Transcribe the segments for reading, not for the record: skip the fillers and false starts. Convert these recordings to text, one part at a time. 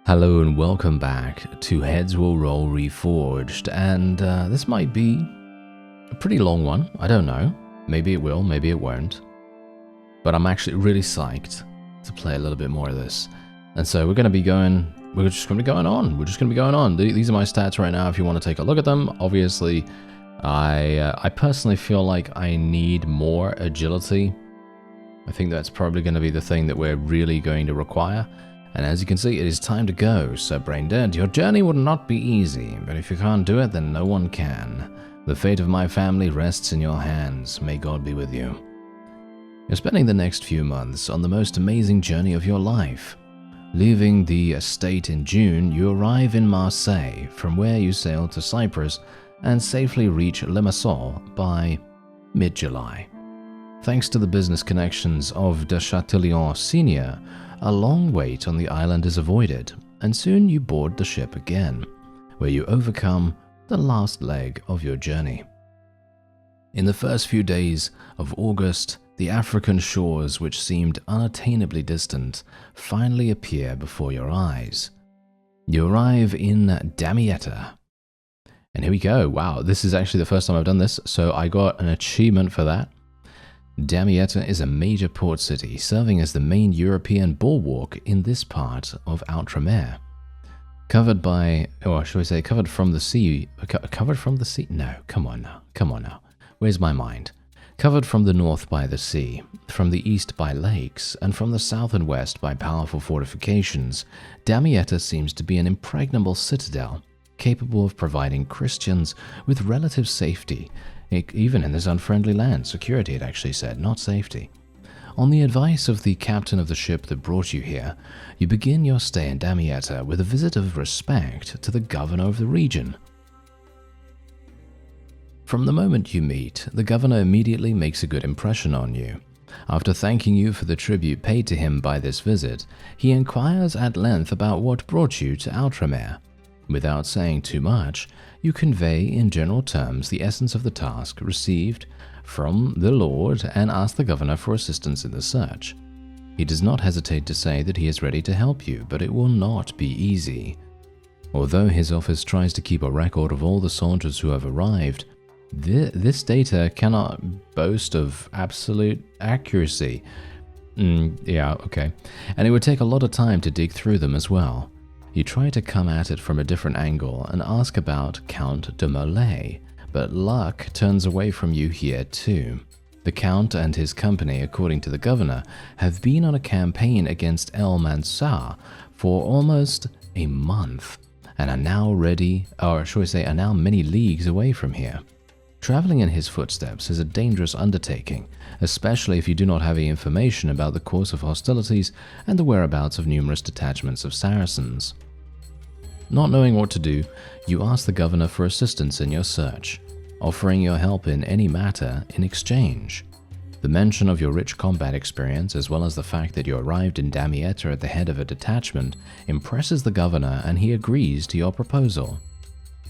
Hello and welcome back to Heads Will Roll Reforged, and this might be a pretty long one, I don't know. Maybe it will, maybe it won't. But I'm actually really psyched to play a little bit more of this. And so we're just going to be going on. These are my stats right now if you want to take a look at them. Obviously, I personally feel like I need more agility. I think that's probably going to be the thing that we're really going to require. And as you can see, it is time to go, Sir Brain Dead. Your journey will not be easy, but if you can't do it, then no one can. The fate of my family rests in your hands. May God be with you. You're spending the next few months on the most amazing journey of your life. Leaving the estate in June, you arrive in Marseille, from where you sail to Cyprus and safely reach Limassol by mid-July. Thanks to the business connections of de Chatillon Senior, a long wait on the island is avoided, and soon you board the ship again, where you overcome the last leg of your journey. In the first few days of August, the African shores, which seemed unattainably distant, finally appear before your eyes. You arrive in Damietta. And here we go. Wow, this is actually the first time I've done this, so I got an achievement for that. Damietta is a major port city, serving as the main European bulwark in this part of OUTREMER. Covered by, or should we say covered from the sea, covered from the sea? No, come on now. Where's my mind? Covered from the north by the sea, from the east by lakes, and from the south and west by powerful fortifications, Damietta seems to be an impregnable citadel, capable of providing Christians with relative safety, even in this unfriendly land. Security, it actually said, not safety. On the advice of the captain of the ship that brought you here, you begin your stay in Damietta with a visit of respect to the governor of the region. From the moment you meet, the governor immediately makes a good impression on you. After thanking you for the tribute paid to him by this visit, he inquires at length about what brought you to OUTREMER. Without saying too much, you convey in general terms the essence of the task received from the Lord and ask the governor for assistance in the search. He does not hesitate to say that he is ready to help you, but it will not be easy. Although his office tries to keep a record of all the soldiers who have arrived, this data cannot boast of absolute accuracy. Yeah, okay. And it would take a lot of time to dig through them as well. You try to come at it from a different angle and ask about Count de Molay, but luck turns away from you here too. The Count and his company, according to the governor, have been on a campaign against El Mansar for almost a month and are now are now many leagues away from here. Traveling in his footsteps is a dangerous undertaking, especially if you do not have any information about the course of hostilities and the whereabouts of numerous detachments of Saracens. Not knowing what to do, you ask the governor for assistance in your search, offering your help in any matter in exchange. The mention of your rich combat experience, as well as the fact that you arrived in Damietta at the head of a detachment, impresses the governor and he agrees to your proposal.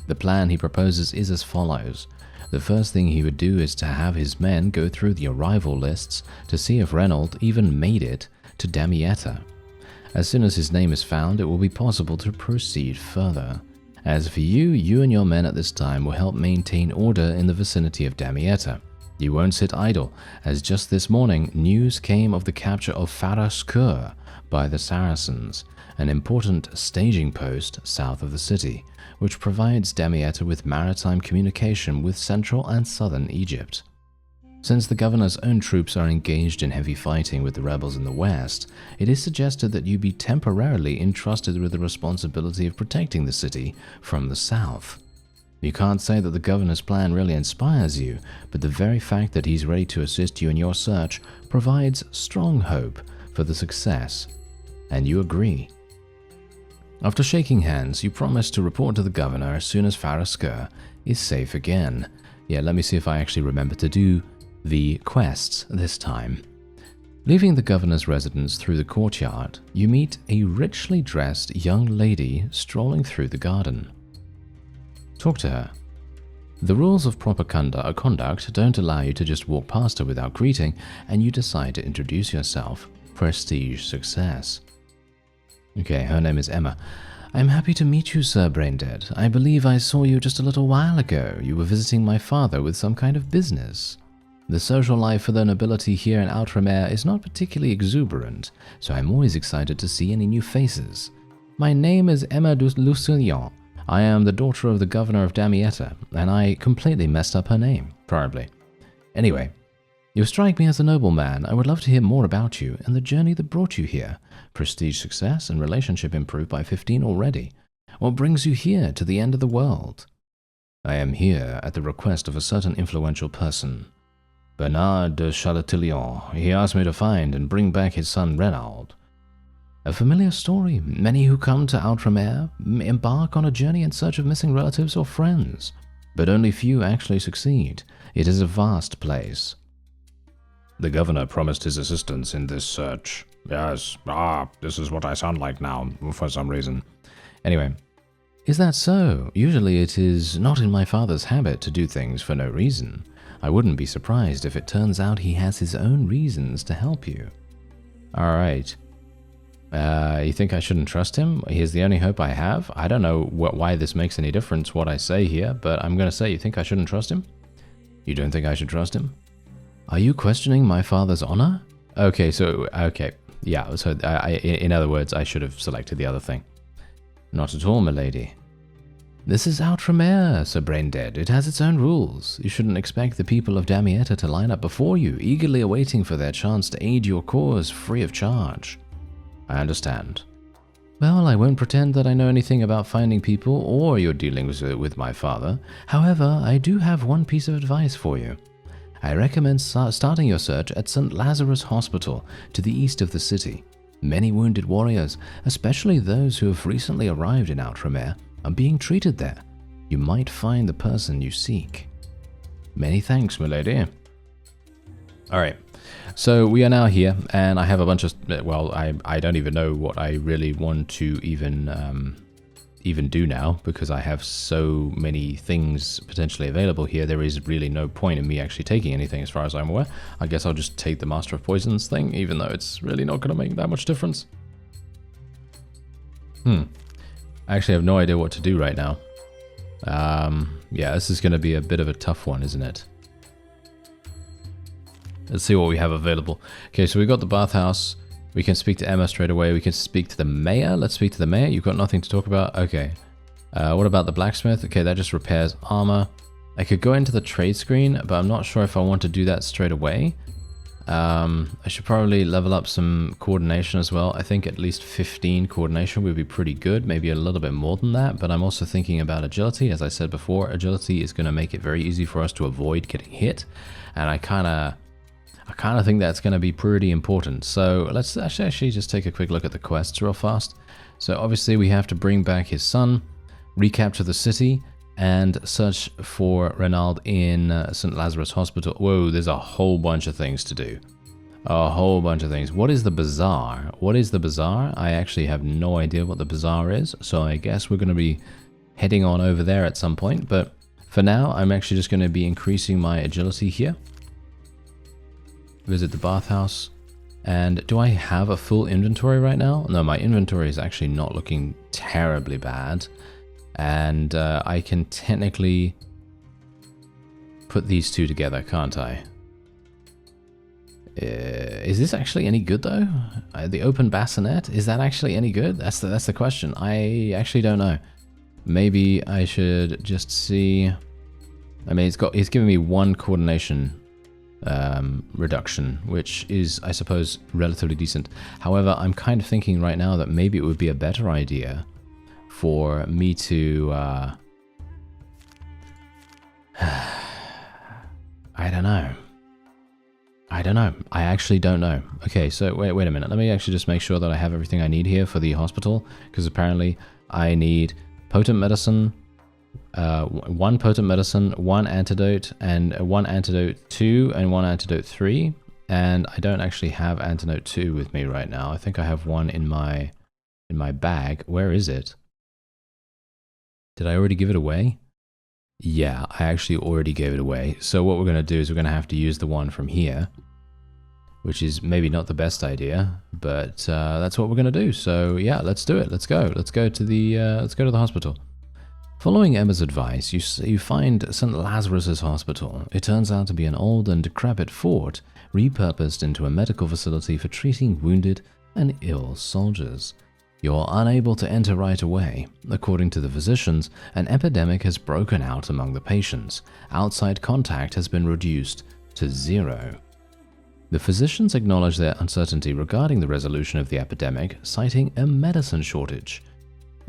The plan he proposes is as follows. The first thing he would do is to have his men go through the arrival lists to see if Renault even made it to Damietta. As soon as his name is found, it will be possible to proceed further. As for you, you and your men at this time will help maintain order in the vicinity of Damietta. You won't sit idle, as just this morning news came of the capture of Reforged by the Saracens, an important staging post south of the city, which provides Damietta with maritime communication with central and southern Egypt. Since the governor's own troops are engaged in heavy fighting with the rebels in the west, it is suggested that you be temporarily entrusted with the responsibility of protecting the city from the south. You can't say that the governor's plan really inspires you, but the very fact that he's ready to assist you in your search provides strong hope for the success, and you agree. After shaking hands, you promise to report to the governor as soon as Reforged is safe again. Yeah, let me see if I actually remember to do the quests this time. Leaving the governor's residence through the courtyard, you meet a richly dressed young lady strolling through the garden. Talk to her. The rules of proper conduct don't allow you to just walk past her without greeting, and you decide to introduce yourself. Prestige success. Okay, her name is Emma. I'm happy to meet you, Sir Braindead. I believe I saw you just a little while ago. You were visiting my father with some kind of business. The social life for the nobility here in OUTREMER is not particularly exuberant, so I'm always excited to see any new faces. My name is Emma de Lucilion. I am the daughter of the governor of Damietta, and I completely messed up her name, probably. Anyway, you strike me as a nobleman. I would love to hear more about you and the journey that brought you here. Prestige success and relationship improved by 15 already. What brings you here to the end of the world? I am here at the request of a certain influential person. Bernard de Chatillon. He asked me to find and bring back his son Renaud. A familiar story. Many who come to OUTREMER embark on a journey in search of missing relatives or friends, but only few actually succeed. It is a vast place. The governor promised his assistance in this search. Yes, this is what I sound like now, for some reason. Anyway, is that so? Usually it is not in my father's habit to do things for no reason. I wouldn't be surprised if it turns out he has his own reasons to help you. Alright. You think I shouldn't trust him? He's the only hope I have? I don't know why this makes any difference what I say here, but I'm going to say you think I shouldn't trust him? You don't think I should trust him? Are you questioning my father's honor? Okay, yeah, so in other words, I should have selected the other thing. Not at all, milady. This is OUTREMER, Sir Braindead. It has its own rules. You shouldn't expect the people of Damietta to line up before you, eagerly awaiting for their chance to aid your cause free of charge. I understand. Well, I won't pretend that I know anything about finding people or your dealings with my father. However, I do have one piece of advice for you. I recommend starting your search at St. Lazarus Hospital to the east of the city. Many wounded warriors, especially those who have recently arrived in OUTREMER, are being treated there. You might find the person you seek. Many thanks, milady. Alright, so we are now here, and I have a bunch of, well, I don't even know what I really want to even do now, because I have so many things potentially available here. There is really no point in me actually taking anything as far as I'm aware. I guess I'll just take the Master of Poisons thing, even though it's really not going to make that much difference. I actually have no idea what to do right now. Yeah, this is going to be a bit of a tough one, isn't it? Let's see what we have available. Okay, so we got the bathhouse. We can speak to Emma straight away. We can speak to the mayor. Let's speak to the mayor. You've got nothing to talk about? Okay. What about the blacksmith? Okay, that just repairs armor. I could go into the trade screen, but I'm not sure if I want to do that straight away. I should probably level up some coordination as well. I think at least 15 coordination would be pretty good. Maybe a little bit more than that, but I'm also thinking about agility. As I said before, agility is going to make it very easy for us to avoid getting hit. And I kind of think that's going to be pretty important. So let's actually just take a quick look at the quests real fast. So obviously we have to bring back his son, recapture the city, and search for Renaud in St. Lazarus Hospital. Whoa, there's a whole bunch of things to do. A whole bunch of things. What is the bazaar? What is the bazaar? I actually have no idea what the bazaar is, so I guess we're going to be heading on over there at some point. But for now, I'm actually just going to be increasing my agility here. Visit the bathhouse. And do I have a full inventory right now? No, my inventory is actually not looking terribly bad. And I can technically put these two together, can't I? Is this actually any good though? The open bassinet, is that actually any good? That's the question. I actually don't know. Maybe I should just see. I mean, it's giving me one coordination reduction, which is, I suppose, relatively decent. However, I'm kind of thinking right now that maybe it would be a better idea for me to I don't know. I actually don't know. Okay, so wait a minute. Let me actually just make sure that I have everything I need here for the hospital, because apparently I need potent medicine, one potent medicine, one antidote, and one antidote 2 and one antidote 3. And I don't actually have antidote 2 with me right now. I think I have one in my bag. Where is it? Did I already give it away? Yeah, I actually already gave it away. So what we're going to do is we're going to have to use the one from here. which is maybe not the best idea, but that's what we're gonna do. So yeah, let's do it. Let's go. Let's go to the hospital. Following Emma's advice, you find St. Lazarus's Hospital. It turns out to be an old and decrepit fort, repurposed into a medical facility for treating wounded and ill soldiers. You're unable to enter right away. According to the physicians, an epidemic has broken out among the patients. Outside contact has been reduced to 0. The physicians acknowledge their uncertainty regarding the resolution of the epidemic, citing a medicine shortage.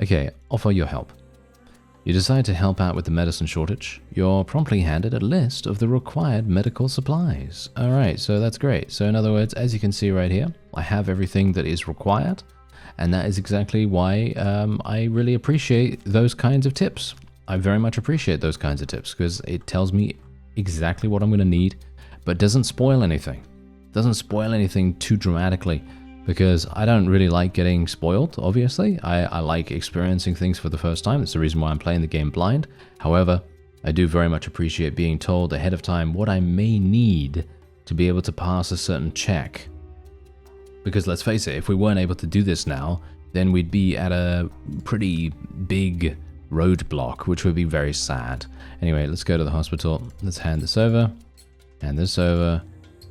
Okay, offer your help. You decide to help out with the medicine shortage. You're promptly handed a list of the required medical supplies. Alright, so that's great. So in other words, as you can see right here, I have everything that is required. And that is exactly why I really appreciate those kinds of tips. I very much appreciate those kinds of tips because it tells me exactly what I'm going to need, but doesn't spoil anything. Doesn't spoil anything too dramatically. Because I don't really like getting spoiled, obviously. I like experiencing things for the first time. That's the reason why I'm playing the game blind. However, I do very much appreciate being told ahead of time what I may need to be able to pass a certain check. Because let's face it, if we weren't able to do this now, then we'd be at a pretty big roadblock, which would be very sad. Anyway, let's go to the hospital. Let's hand this over, hand this over,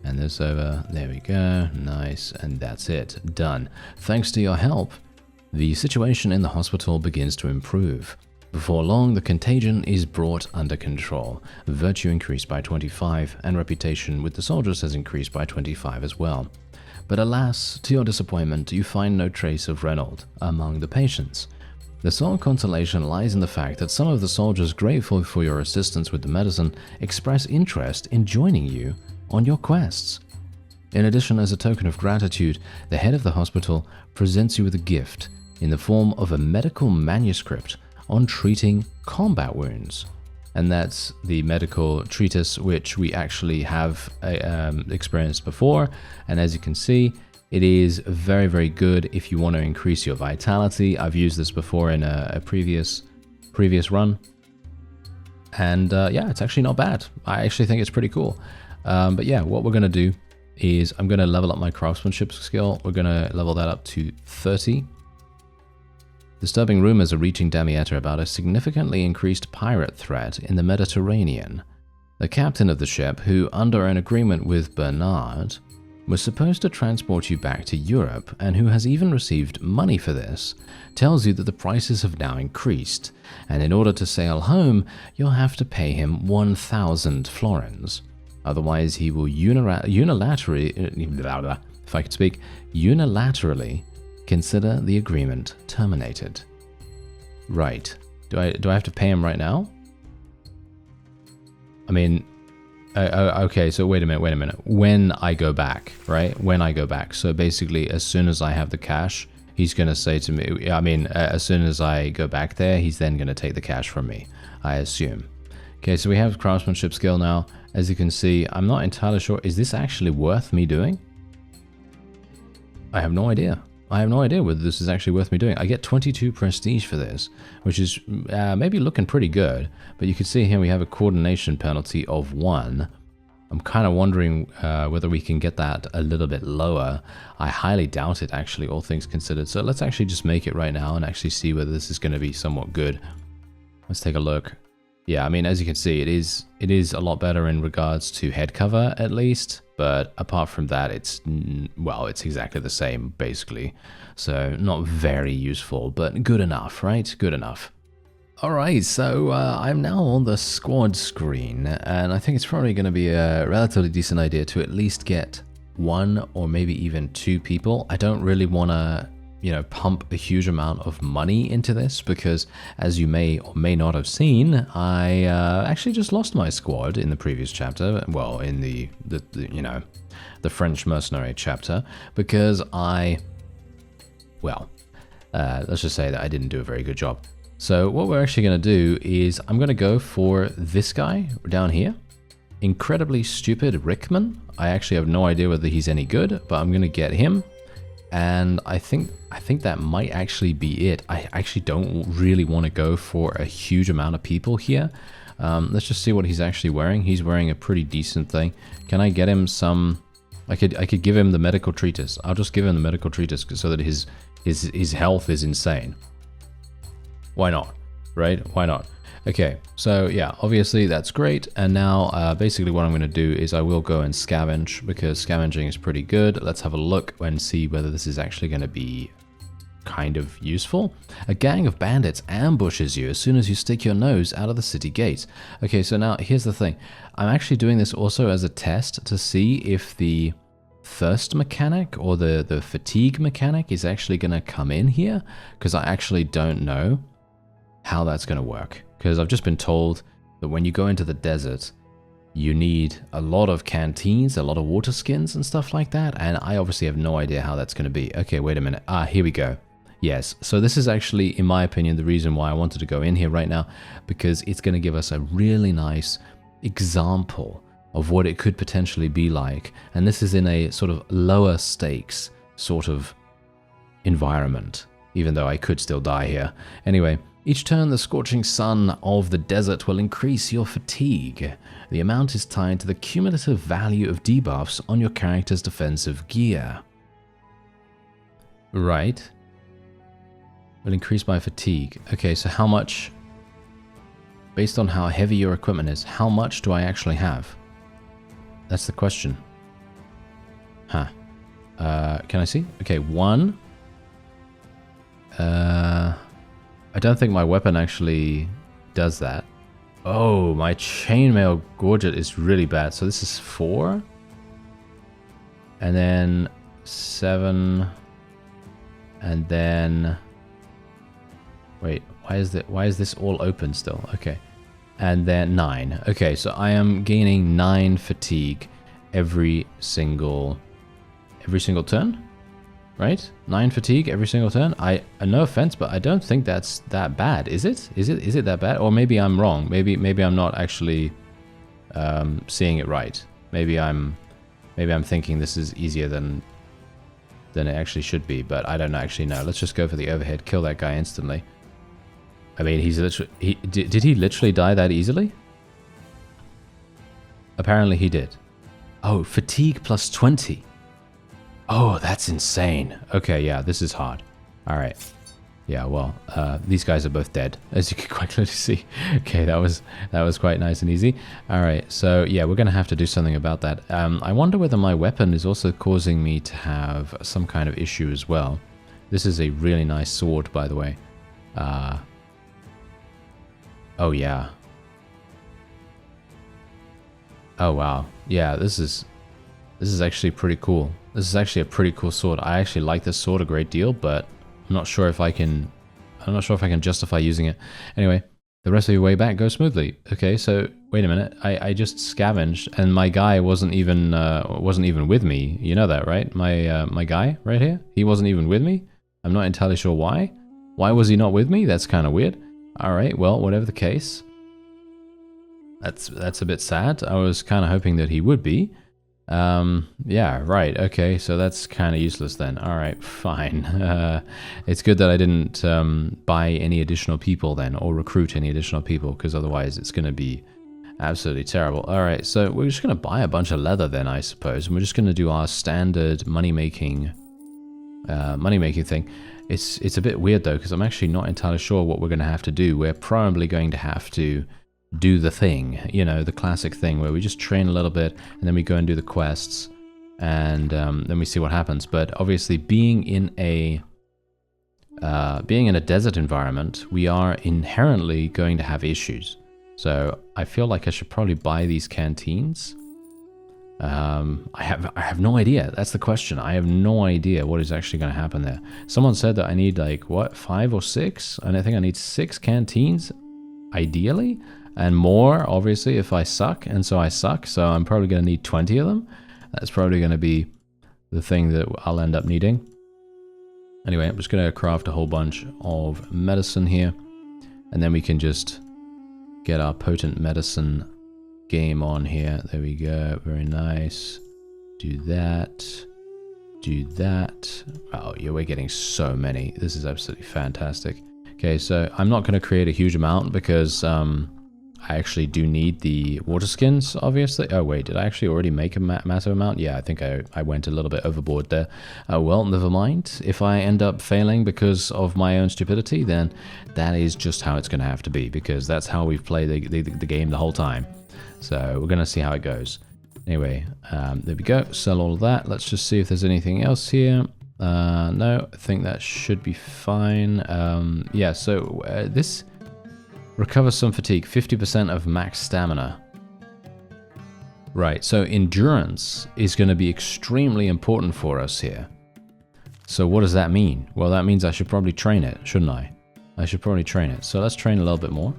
and this over. There we go. Nice. And that's it. Done. Thanks to your help, the situation in the hospital begins to improve. Before long, the contagion is brought under control. Virtue increased by 25, and reputation with the soldiers has increased by 25 as well. But alas, to your disappointment, you find no trace of Reynolds among the patients. The sole consolation lies in the fact that some of the soldiers, grateful for your assistance with the medicine, express interest in joining you on your quests. In addition, as a token of gratitude, the head of the hospital presents you with a gift in the form of a medical manuscript on treating combat wounds. And that's the medical treatise which we actually have experienced before. And as you can see, it is very, very good if you want to increase your vitality. I've used this before in a previous run. And yeah, it's actually not bad. I actually think it's pretty cool. But yeah, what we're going to do is I'm going to level up my craftsmanship skill. We're going to level that up to 30. Disturbing rumors are reaching Damietta about a significantly increased pirate threat in the Mediterranean. The captain of the ship, who, under an agreement with Bernard, was supposed to transport you back to Europe and who has even received money for this, tells you that the prices have now increased, and in order to sail home, you'll have to pay him 1,000 florins. Otherwise, he will unilaterally consider the agreement terminated. Right. Do I have to pay him right now? I mean, okay, so wait a minute. When I go back, right? When I go back. So basically, as soon as I have the cash, he's going to say to me, I mean, as soon as I go back there, he's then going to take the cash from me, I assume. Okay, so we have craftsmanship skill now. As you can see, I'm not entirely sure. Is this actually worth me doing? I have no idea. I have no idea whether this is actually worth me doing. I get 22 prestige for this, which is maybe looking pretty good. But you can see here we have a coordination penalty of 1. I'm kind of wondering whether we can get that a little bit lower. I highly doubt it, actually, all things considered. So let's actually just make it right now and actually see whether this is going to be somewhat good. Let's take a look. Yeah, I mean, as you can see, it is a lot better in regards to head cover, at least. But apart from that, it's exactly the same, basically. So not very useful, but good enough, right? Good enough. Alright, so I'm now on the squad screen, and I think it's probably going to be a relatively decent idea to at least get 1 or maybe even 2 people. I don't really want to, pump a huge amount of money into this because, as you may or may not have seen, I actually just lost my squad in the previous chapter. Well, in the French mercenary chapter, because let's just say that I didn't do a very good job. So what we're actually going to do is I'm going to go for this guy down here. Incredibly stupid Rickman. I actually have no idea whether he's any good, but I'm going to get him. And I think that might actually be it. I actually don't really want to go for a huge amount of people here. Let's just see what he's actually wearing. He's wearing a pretty decent thing. Can I get him some I could give him the medical treatise. I'll just give him the medical treatise so that his health is insane. Why not? Right? Why not? Okay, so yeah, obviously that's great. And now basically what I'm going to do is I will go and scavenge, because scavenging is pretty good. Let's have a look and see whether this is actually going to be kind of useful. A gang of bandits ambushes you as soon as you stick your nose out of the city gate. Okay, so now here's the thing. I'm actually doing this also as a test to see if the thirst mechanic or the fatigue mechanic is actually going to come in here, because I actually don't know how that's going to work. Because I've just been told that when you go into the desert, you need a lot of canteens, a lot of water skins and stuff like that, and I obviously have no idea how that's going to be. Okay, wait a minute. Here we go. Yes, so this is actually, in my opinion, the reason why I wanted to go in here right now, because it's going to give us a really nice example of what it could potentially be like. And this is in a sort of lower stakes sort of environment, even though I could still die here. Anyway, each turn the scorching sun of the desert will increase your fatigue. The amount is tied to the cumulative value of debuffs on your character's defensive gear. Right. Will increase my fatigue. Okay, so how much, based on how heavy your equipment is, how much do I actually have? That's the question. Huh. Can I see? Okay, 1. I don't think my weapon actually does that. Oh, my chainmail gorget is really bad. So this is 4. And then 7. And then... Wait, why is this all open still? Okay. And then 9. Okay, so I am gaining 9 fatigue every single turn? Right? 9 fatigue every single turn. No offense, but I don't think that's that bad. Is it? Is it that bad? Or maybe I'm wrong. Maybe I'm not actually seeing it right. Maybe I'm thinking this is easier than it actually should be, but I don't actually know. Let's just go for the overhead, kill that guy instantly. I mean, he's literally... Did he literally die that easily? Apparently he did. Oh, fatigue plus 20. Oh, that's insane. Okay, yeah, this is hard. Alright. Yeah, well, these guys are both dead, as you can quite clearly see. Okay, that was quite nice and easy. Alright, so yeah, we're going to have to do something about that. I wonder whether my weapon is also causing me to have some kind of issue as well. This is a really nice sword, by the way. Oh, yeah. Oh, wow. Yeah, this is actually pretty cool. This is actually a pretty cool sword. I actually like this sword a great deal, but I'm not sure if I can justify using it. Anyway, the rest of your way back goes smoothly. Okay, so wait a minute. I just scavenged and my guy wasn't even with me. You know that, right? My guy right here, he wasn't even with me. I'm not entirely sure why. Why was he not with me? That's kind of weird. All right, well, whatever the case. That's a bit sad. I was kind of hoping that he would be. Yeah, right. Okay, so that's kind of useless then. All right, fine. It's good that I didn't buy any additional people then, or recruit any additional people, because otherwise it's going to be absolutely terrible. All right, so we're just going to buy a bunch of leather then, I suppose, and we're just going to do our standard money-making thing. It's a bit weird though, because I'm actually not entirely sure what we're going to have to do. We're probably going to have to do the thing, you know, the classic thing where we just train a little bit and then we go and do the quests and then we see what happens. But obviously being in a desert environment, we are inherently going to have issues. So I feel like I should probably buy these canteens. I have no idea. That's the question. I have no idea what is actually going to happen there. Someone said that I need like, what, 5 or 6? And I think I need 6 canteens, ideally. And more, obviously, if I suck. And so I suck. So I'm probably going to need 20 of them. That's probably going to be the thing that I'll end up needing. Anyway, I'm just going to craft a whole bunch of medicine here. And then we can just get our potent medicine game on here. There we go. Very nice. Do that. Do that. Oh, yeah, we're getting so many. This is absolutely fantastic. Okay, so I'm not going to create a huge amount because I actually do need the water skins, obviously. Oh, wait, did I actually already make a massive amount? Yeah, I think I went a little bit overboard there. Well, never mind. If I end up failing because of my own stupidity, then that is just how it's going to have to be, because that's how we've played the game the whole time. So we're going to see how it goes. Anyway, there we go. Sell all of that. Let's just see if there's anything else here. No, I think that should be fine. Yeah, so this... Recover some fatigue, 50% of max stamina. Right, so endurance is going to be extremely important for us here. So what does that mean? Well, that means I should probably train it, shouldn't I? I should probably train it. So let's train a little bit more.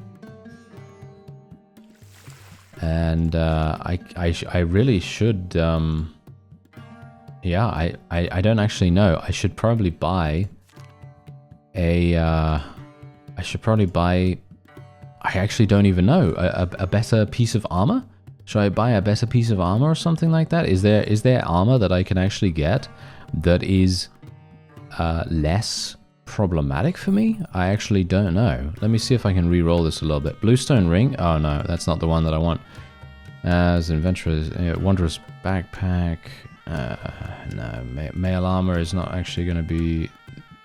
And I really should... yeah, I don't actually know. I should probably buy a... I should probably buy... I actually don't even know. A better piece of armor? Should I buy a better piece of armor or something like that? Is there armor that I can actually get that is less problematic for me? I actually don't know. Let me see if I can re-roll this a little bit. Bluestone ring? Oh no, that's not the one that I want. As adventurous, wanderer's backpack. No, mail armor is not actually going to be...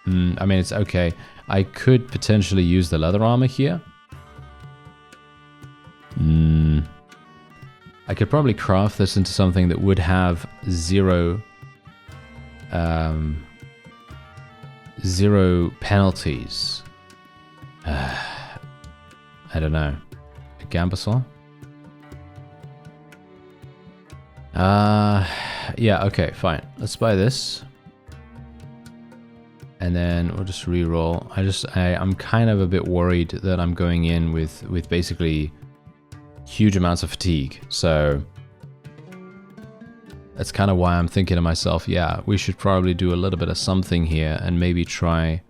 I mean, it's okay. I could potentially use the leather armor here. I could probably craft this into something that would have zero penalties. I don't know. A Gambasol? Yeah, okay, fine. Let's buy this. And then we'll just re-roll. I'm kind of a bit worried that I'm going in with basically huge amounts of fatigue. So that's kind of why I'm thinking to myself, yeah, we should probably do a little bit of something here and maybe try...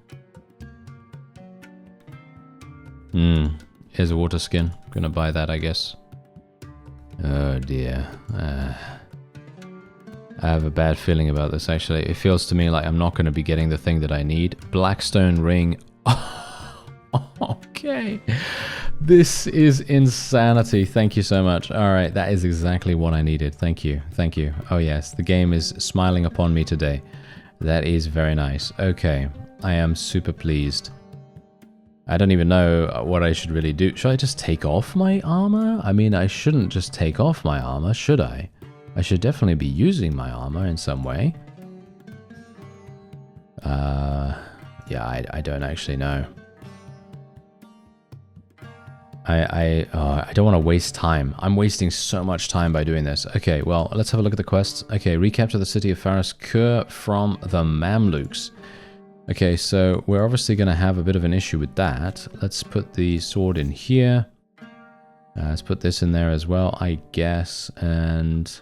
Here's a water skin. I'm gonna buy that, I guess. Oh dear. I have a bad feeling about this, actually. It feels to me like I'm not going to be getting the thing that I need. Blackstone ring. Okay. This is insanity. Thank you so much. All right, that is exactly what I needed. Thank you. Thank you. Oh yes, the game is smiling upon me today. That is very nice. Okay, I am super pleased. I don't even know what I should really do. Should I just take off my armor? I mean, I shouldn't just take off my armor, should I? I should definitely be using my armor in some way. Yeah, I don't actually know. I don't want to waste time. I'm wasting so much time by doing this. Okay, well, let's have a look at the quests. Okay, recapture the city of Faraskur from the Mamluks. Okay, so we're obviously going to have a bit of an issue with that. Let's put the sword in here. Let's put this in there as well, I guess. And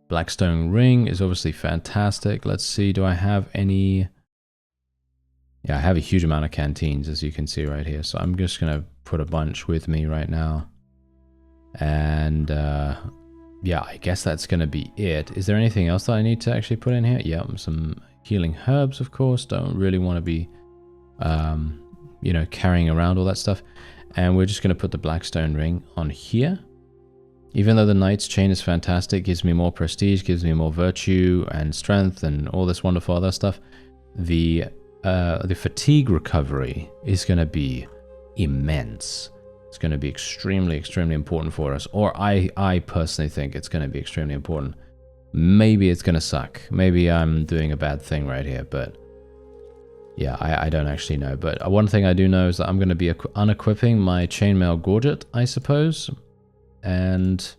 Blackstone ring is obviously fantastic. Let's see, do I have any... Yeah, I have a huge amount of canteens, as you can see right here. So I'm just going to put a bunch with me right now. And yeah, I guess that's going to be it. Is there anything else that I need to actually put in here? Yeah, some healing herbs, of course. Don't really want to be, you know, carrying around all that stuff. And we're just going to put the Blackstone ring on here. Even though the Knight's Chain is fantastic, gives me more prestige, gives me more virtue and strength and all this wonderful other stuff, the fatigue recovery is going to be immense. It's going to be extremely, extremely important for us. Or I personally think it's going to be extremely important. Maybe it's going to suck. Maybe I'm doing a bad thing right here, but yeah, I don't actually know. But one thing I do know is that I'm going to be unequipping my chainmail gorget, I suppose. And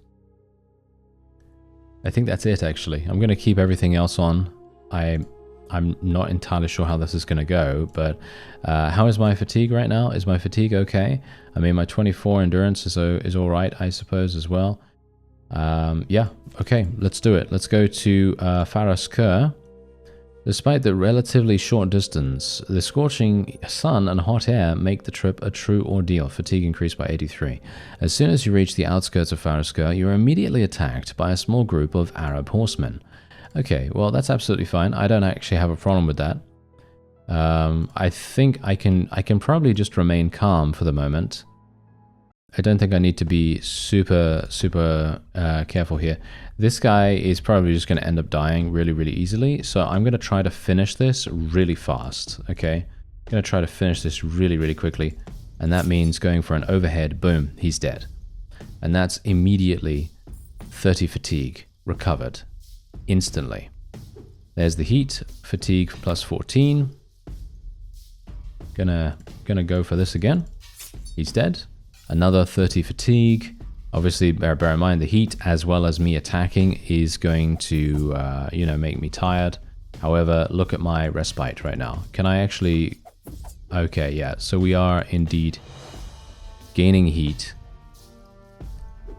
I think that's it, actually. I'm going to keep everything else on. I'm not entirely sure how this is going to go, but how is my fatigue right now? Is my fatigue okay? I mean, my 24 endurance is all right, I suppose, as well. Yeah, okay, let's do it. Let's go to Faraskur. Despite the relatively short distance, the scorching sun and hot air make the trip a true ordeal. Fatigue increased by 83. As soon as you reach the outskirts of Faraskur, you are immediately attacked by a small group of Arab horsemen. Okay, well, that's absolutely fine. I don't actually have a problem with that. I think I can probably just remain calm for the moment. I don't think I need to be super careful here. This guy is probably just going to end up dying really easily. So I'm going to try to finish this really fast. Okay, I'm going to try to finish this really quickly. And that means going for an overhead. Boom, he's dead. And that's immediately 30 fatigue recovered instantly. There's the heat, fatigue plus 14. Gonna go for this again. He's dead. Another 30 fatigue. Obviously, bear in mind the heat as well as me attacking is going to, you know, make me tired. However, look at my respite right now. Can I actually... Okay, yeah. So we are indeed gaining heat.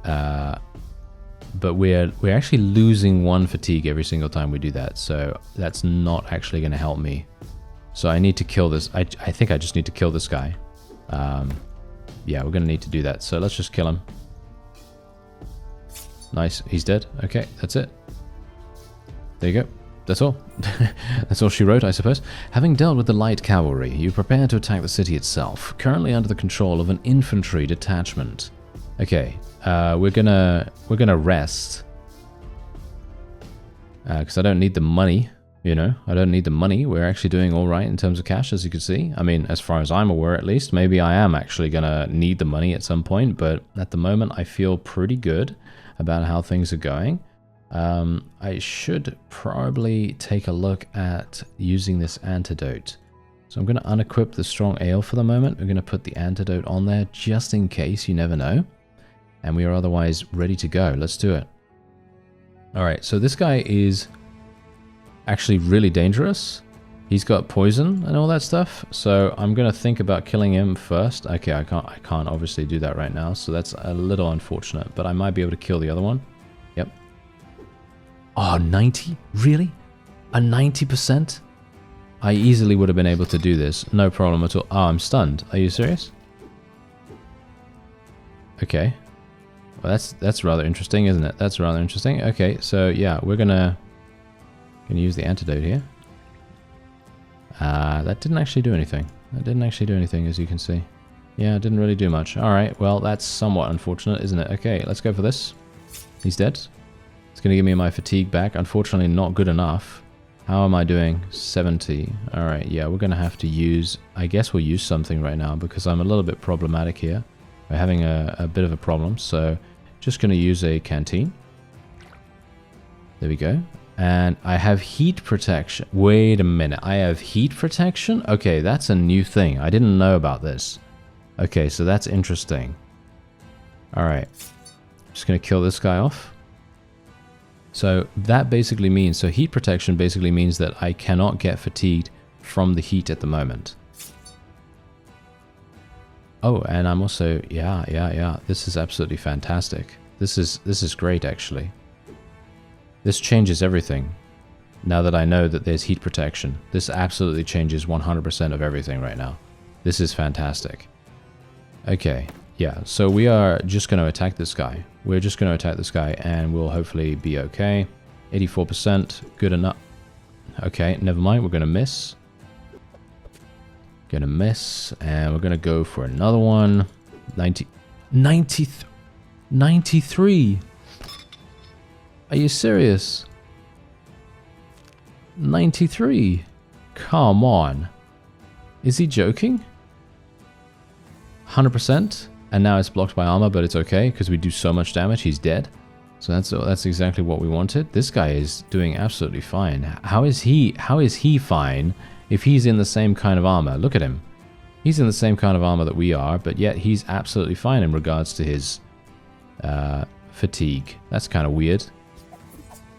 But we're actually losing 1 fatigue every single time we do that. So that's not actually going to help me. So I need to kill this. I think I just need to kill this guy. Yeah, we're going to need to do that. So let's just kill him. Nice. He's dead. Okay, that's it. There you go. That's all. That's all she wrote, I suppose. Having dealt with the light cavalry, you prepare to attack the city itself, currently under the control of an infantry detachment. Okay, we're gonna rest. Because I don't need the money. You know, I don't need the money. We're actually doing all right in terms of cash, as you can see. I mean, as far as I'm aware, at least. Maybe I am actually going to need the money at some point, but at the moment, I feel pretty good about how things are going. I should probably take a look at using this antidote. So I'm going to unequip the strong ale for the moment. We're going to put the antidote on there just in case, you never know. And we are otherwise ready to go. Let's do it. All right, so this guy is... actually really dangerous. He's got poison and all that stuff, so I'm gonna think about killing him first. Okay, I can't obviously do that right now, so that's a little unfortunate, but I might be able to kill the other one. Yep. Oh, 90? Really? A 90%? I easily would have been able to do this, no problem at all. Oh, I'm stunned. Are you serious? Okay. Well, that's rather interesting, isn't it? That's rather interesting. Okay, so yeah, we're gonna use the antidote here. That didn't actually do anything. That didn't actually do anything, as you can see. Yeah, it didn't really do much. Alright, well, that's somewhat unfortunate, isn't it? Okay, let's go for this. He's dead. It's going to give me my fatigue back. Unfortunately, not good enough. How am I doing? 70. Alright, yeah, we're going to have to use... I guess we'll use something right now, because I'm a little bit problematic here. We're having a bit of a problem, so just going to use a canteen. There we go. And I have heat protection. Wait a minute. I have heat protection? Okay, that's a new thing. I didn't know about this. Okay, so that's interesting. Alright. Just going to kill this guy off. So that basically means... So heat protection basically means that I cannot get fatigued from the heat at the moment. Oh, and I'm also... Yeah. This is absolutely fantastic. This is great, actually. This changes everything. Now that I know that there's heat protection, this absolutely changes 100% of everything right now. This is fantastic. Okay, yeah, so we are just going to attack this guy. We're just going to attack this guy and we'll hopefully be okay. 84%, good enough. Okay, never mind, we're going to miss. Gonna miss, and we're gonna go for another one. 93. Are you serious? 93. Come on. Is he joking? 100%, and now it's blocked by armor, but it's okay because we do so much damage. He's dead. So that's exactly what we wanted. This guy is doing absolutely fine. How is he fine if he's in the same kind of armor? Look at him. He's in the same kind of armor that we are, but yet he's absolutely fine in regards to his fatigue. That's kind of weird.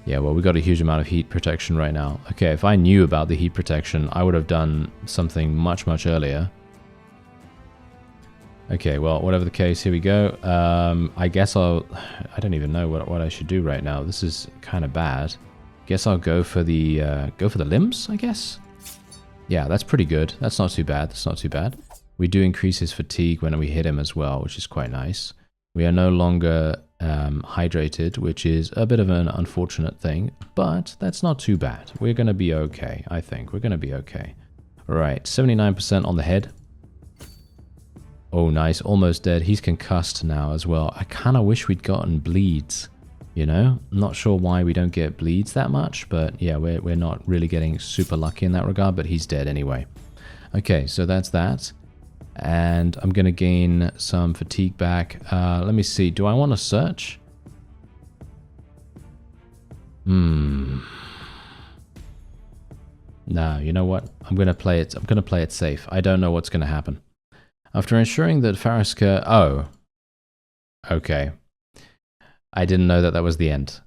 Yeah, well, we got a huge amount of heat protection right now. Okay, if I knew about the heat protection, I would have done something much, much earlier. Okay, well, whatever the case, here we go. I guess I don't even know what I should do right now. This is kind of bad. Guess I'll go for the limbs, I guess. Yeah, that's pretty good. That's not too bad. That's not too bad. We do increase his fatigue when we hit him as well, which is quite nice. We are no longer hydrated, which is a bit of an unfortunate thing, but that's not too bad. We're going to be okay, I think. We're going to be okay. All right, 79% on the head. Oh, nice. Almost dead. He's concussed now as well. I kind of wish we'd gotten bleeds, you know? I'm not sure why we don't get bleeds that much, but yeah, we're not really getting super lucky in that regard, but he's dead anyway. Okay, so that's that. And I'm going to gain some fatigue back. Let me see. Do I want to search? No, you know what? I'm going to play it safe. I don't know what's going to happen. After ensuring that Farisker... Oh. Okay. I didn't know that was the end.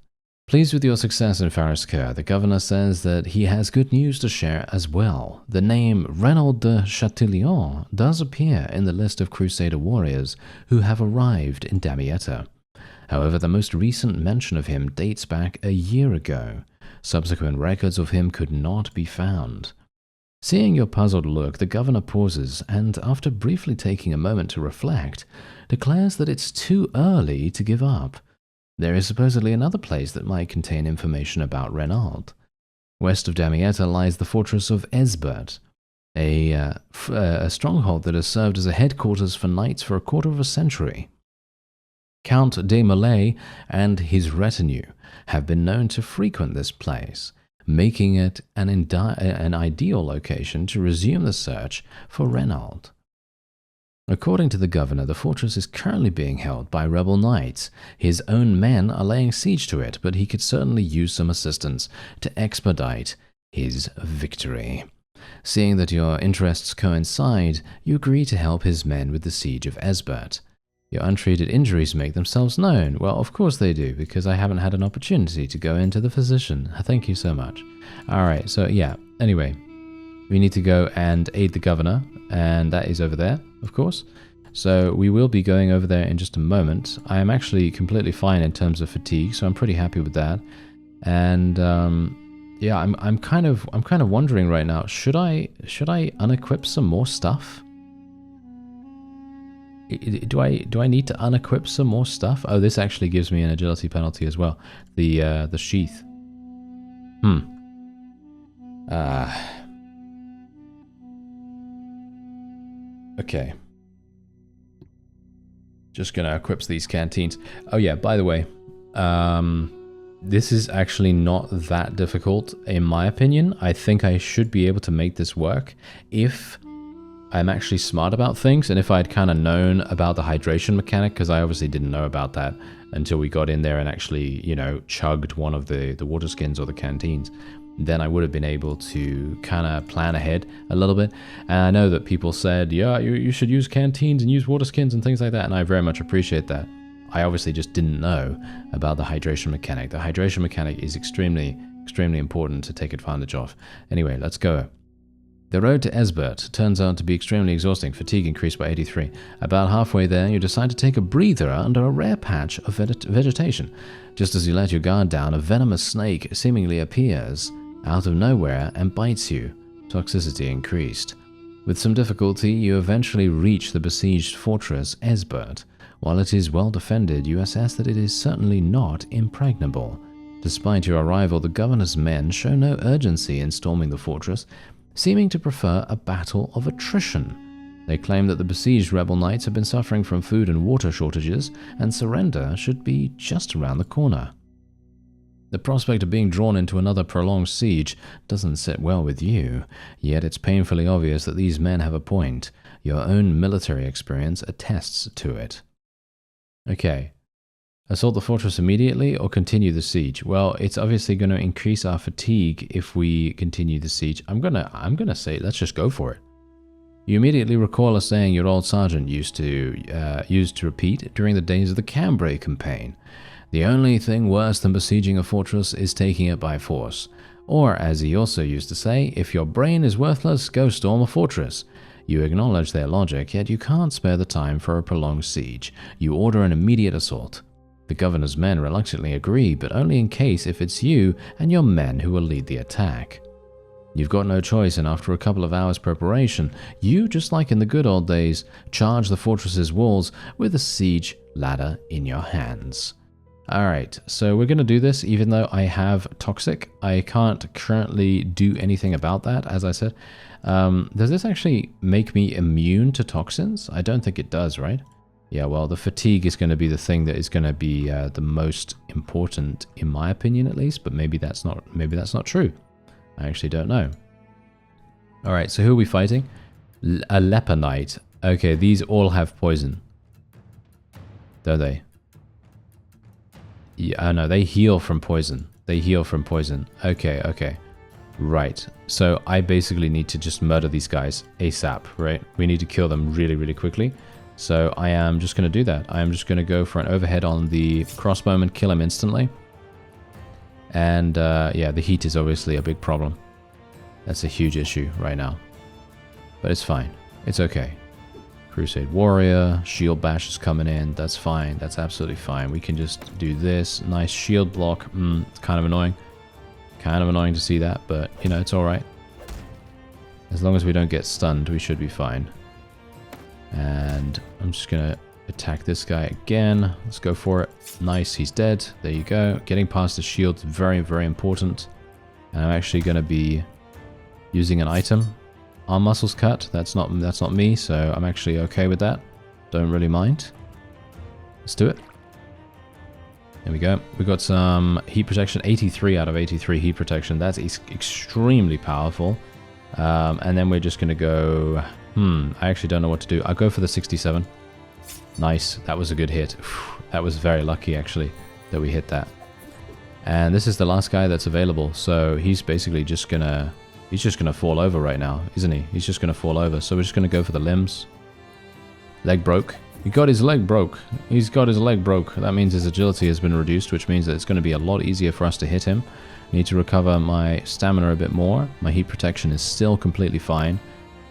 Pleased with your success in Farisker, the governor says that he has good news to share as well. The name Renaud de Chatillon does appear in the list of Crusader warriors who have arrived in Damietta. However, the most recent mention of him dates back a year ago. Subsequent records of him could not be found. Seeing your puzzled look, the governor pauses and, after briefly taking a moment to reflect, declares that it's too early to give up. There is supposedly another place that might contain information about Renaud. West of Damietta lies the fortress of Esbert, a stronghold that has served as a headquarters for knights for a quarter of a century. Count de Molay and his retinue have been known to frequent this place, making it an ideal location to resume the search for Renaud. According to the governor, the fortress is currently being held by rebel knights. His own men are laying siege to it, but he could certainly use some assistance to expedite his victory. Seeing that your interests coincide, you agree to help his men with the siege of Esbert. Your untreated injuries make themselves known. Well, of course they do, because I haven't had an opportunity to go into the physician. Thank you so much. Alright, so yeah, anyway, we need to go and aid the governor, and that is over there, of course. So we will be going over there in just a moment. I am actually completely fine in terms of fatigue, so I'm pretty happy with that. And yeah, I'm kind of wondering right now, should I unequip some more stuff? Do I need to unequip some more stuff? Oh, this actually gives me an agility penalty as well. The sheath. Okay. Just gonna equip these canteens. Oh yeah, by the way, this is actually not that difficult in my opinion. I think I should be able to make this work if I'm actually smart about things, and if I'd kind of known about the hydration mechanic, because I obviously didn't know about that until we got in there and actually, you know, chugged one of the water skins or the canteens, then I would have been able to kind of plan ahead a little bit. And I know that people said, yeah, you should use canteens and use water skins and things like that, and I very much appreciate that. I obviously just didn't know about the hydration mechanic. The hydration mechanic is extremely important to take advantage of. Anyway, let's go. The road to Esbert turns out to be extremely exhausting, fatigue increased by 83. About halfway there, you decide to take a breather under a rare patch of vegetation. Just as you let your guard down, a venomous snake seemingly appears out of nowhere and bites you. Toxicity increased. With some difficulty, you eventually reach the besieged fortress Esbert. While it is well defended, you assess that it is certainly not impregnable. Despite your arrival, the governor's men show no urgency in storming the fortress, seeming to prefer a battle of attrition. They claim that the besieged rebel knights have been suffering from food and water shortages, and surrender should be just around the corner. The prospect of being drawn into another prolonged siege doesn't sit well with you, yet it's painfully obvious that these men have a point. Your own military experience attests to it. Okay. Assault the fortress immediately or continue the siege? Well, it's obviously going to increase our fatigue if we continue the siege. I'm gonna say let's just go for it. You immediately recall a saying your old sergeant used to repeat during the days of the Cambrai campaign. The only thing worse than besieging a fortress is taking it by force. Or, as he also used to say, if your brain is worthless, go storm a fortress. You acknowledge their logic, yet you can't spare the time for a prolonged siege. You order an immediate assault. The governor's men reluctantly agree, but only in case if it's you and your men who will lead the attack. You've got no choice, and after a couple of hours' preparation, you, just like in the good old days, charge the fortress's walls with a siege ladder in your hands. Alright, so we're going to do this even though I have Toxic. I can't currently do anything about that, as I said. Does this actually make me immune to toxins? I don't think it does, right? Yeah, well, the fatigue is going to be the thing that is going to be the most important, in my opinion, at least. But maybe that's not true. I actually don't know. All right, so who are we fighting? A leper knight. Okay, these all have poison, don't they? Yeah, no, they heal from poison. They heal from poison. Okay, okay. Right. So I basically need to just murder these guys ASAP, right? We need to kill them really, really quickly. So I am just going to do that. I am just going to go for an overhead on the crossbowman, kill him instantly. And yeah, the heat is obviously a big problem. That's a huge issue right now. But it's fine. It's okay. Crusade Warrior, Shield Bash is coming in. That's fine. That's absolutely fine. We can just do this. Nice shield block. It's kind of annoying. Kind of annoying to see that, but, you know, it's alright. As long as we don't get stunned, we should be fine. And I'm just going to attack this guy again. Let's go for it. Nice, he's dead. There you go. Getting past the shield is very, very important. And I'm actually going to be using an item. Arm muscles cut. That's not me, so I'm actually okay with that. Don't really mind. Let's do it. There we go. We got some heat protection. 83 out of 83 heat protection. That's extremely powerful. And then we're just going to go... I actually don't know what to do. I'll go for the 67. Nice. That was a good hit. That was very lucky, actually, that we hit that. And this is the last guy that's available. So he's basically just going to... He's just going to fall over right now, isn't he? He's just going to fall over. So we're just going to go for the limbs. Leg broke. He got his leg broke. He's got his leg broke. That means his agility has been reduced, which means that it's going to be a lot easier for us to hit him. I need to recover my stamina a bit more. My heat protection is still completely fine.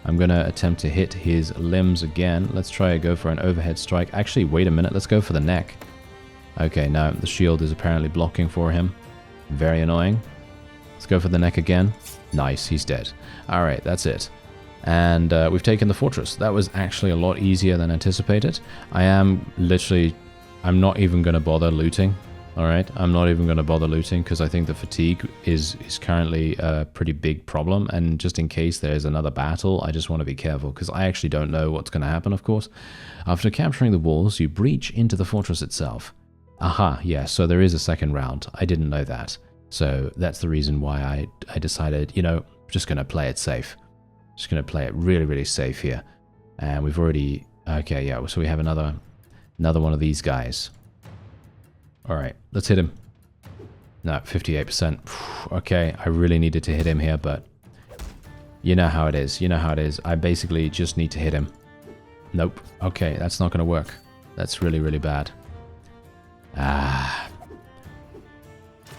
I'm going to attempt to hit his limbs again. Let's try to go for an overhead strike. Actually, wait a minute. Let's go for the neck. Okay, now the shield is apparently blocking for him. Very annoying. Let's go for the neck again. Nice, he's dead. Alright, that's it. And we've taken the fortress. That was actually a lot easier than anticipated. I'm not even going to bother looting. Alright, I'm not even going to bother looting because I think the fatigue is currently a pretty big problem. And just in case there's another battle, I just want to be careful because I actually don't know what's going to happen, of course. After capturing the walls, you breach into the fortress itself. Aha, yeah, so there is a second round. I didn't know that. So that's the reason why I decided, you know, I'm just going to play it safe. Just going to play it really, really safe here. And we've already... Okay, yeah, so we have another one of these guys. Alright, let's hit him. No, 58%. Okay, I really needed to hit him here, but... You know how it is. You know how it is. I basically just need to hit him. Nope. Okay, that's not going to work. That's really, really bad.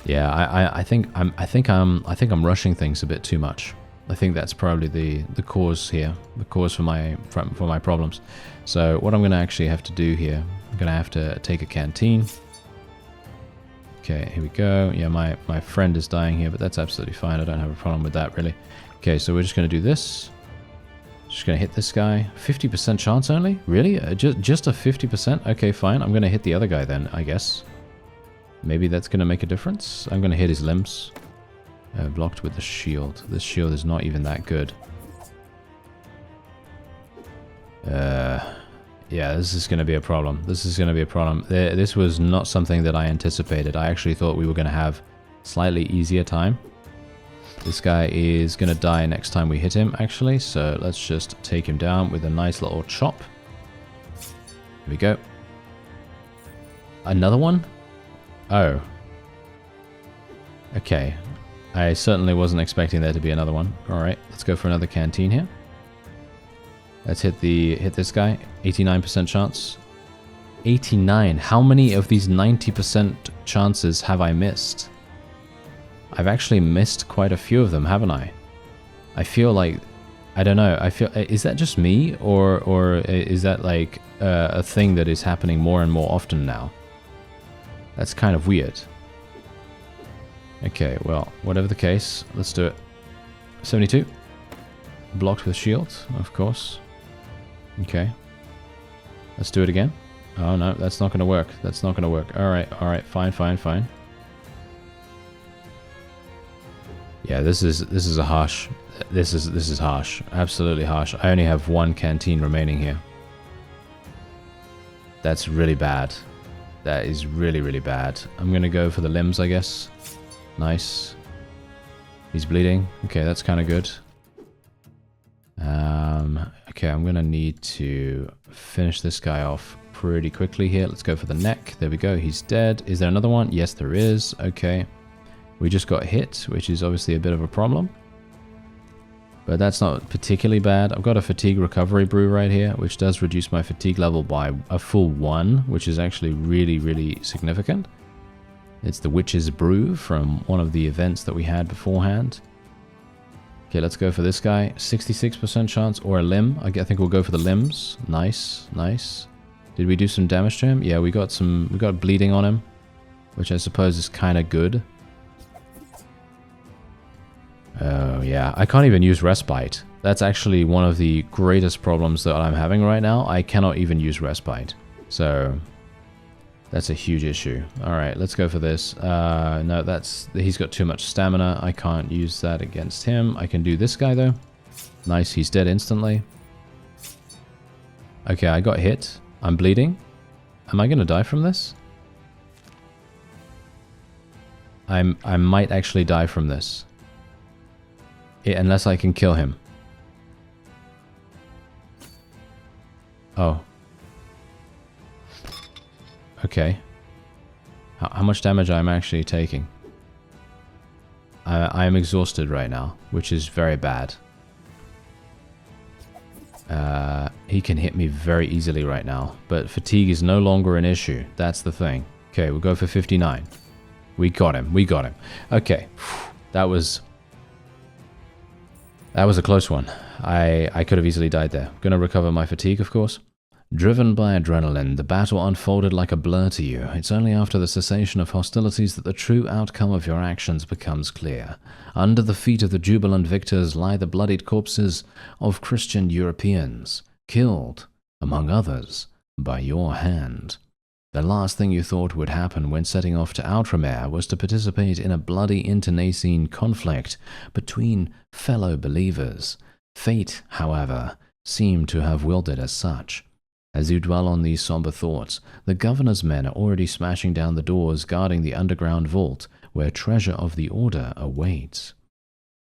Yeah, I think I'm rushing things a bit too much. I think that's probably the cause here, the cause for my problems. So what I'm going to actually have to do here, I'm going to have to take a canteen. Okay, here we go. Yeah, my friend is dying here, but that's absolutely fine. I don't have a problem with that, really. Okay, so we're just going to do this. Just going to hit this guy. 50% chance only? Really? Just a 50%? Okay, fine. I'm going to hit the other guy then, I guess. Maybe that's going to make a difference. I'm going to hit his limbs. Blocked with the shield. This shield is not even that good. Yeah, this is going to be a problem. This is going to be a problem. This was not something that I anticipated. I actually thought we were going to have slightly easier time. This guy is going to die next time we hit him, actually. So let's just take him down with a nice little chop. Here we go. Another one? Oh. Okay. I certainly wasn't expecting there to be another one. Alright, let's go for another canteen here. Let's hit this guy. 89% chance. 89. How many of these 90% chances have I missed? I've actually missed quite a few of them, haven't I? I feel like... I don't know. Is that just me? Or is that like a thing that is happening more and more often now? That's kind of weird. Okay, well, whatever the case, let's do it. 72. Blocked with shield, of course. Okay. Let's do it again. Oh no, that's not going to work. That's not going to work. Alright, fine. Yeah, this is a harsh. This is harsh. Absolutely harsh. I only have one canteen remaining here. That's really bad. That is really, really bad. I'm gonna go for the limbs, I guess. Nice. He's bleeding. Okay, that's kind of good. Okay, I'm gonna need to finish this guy off pretty quickly here. Let's go for the neck. There we go. He's dead. Is there another one? Yes, there is. Okay. We just got hit, which is obviously a bit of a problem. But that's not particularly bad. I've got a fatigue recovery brew right here, which does reduce my fatigue level by a full 1, which is actually really, really significant. It's the Witch's Brew from one of the events that we had beforehand. Okay, let's go for this guy. 66% chance or a limb. I think we'll go for the limbs. Nice, nice. Did we do some damage to him? Yeah, we got bleeding on him, which I suppose is kind of good. Oh, yeah. I can't even use Respite. That's actually one of the greatest problems that I'm having right now. I cannot even use Respite. So, that's a huge issue. Alright, let's go for this. No, he's got too much stamina. I can't use that against him. I can do this guy, though. Nice, he's dead instantly. Okay, I got hit. I'm bleeding. Am I going to die from this? I might actually die from this. Unless I can kill him. Oh. Okay. How much damage I'm actually taking? I am exhausted right now, which is very bad. He can hit me very easily right now, but fatigue is no longer an issue. That's the thing. Okay, we'll go for 59. We got him. We got him. Okay. That was a close one. I could have easily died there. Gonna recover my fatigue, of course. Driven by adrenaline, the battle unfolded like a blur to you. It's only after the cessation of hostilities that the true outcome of your actions becomes clear. Under the feet of the jubilant victors lie the bloodied corpses of Christian Europeans, killed, among others, by your hand. The last thing you thought would happen when setting off to OUTREMER was to participate in a bloody internecine conflict between fellow believers. Fate, however, seemed to have willed it as such. As you dwell on these somber thoughts, the governor's men are already smashing down the doors guarding the underground vault where treasure of the order awaits.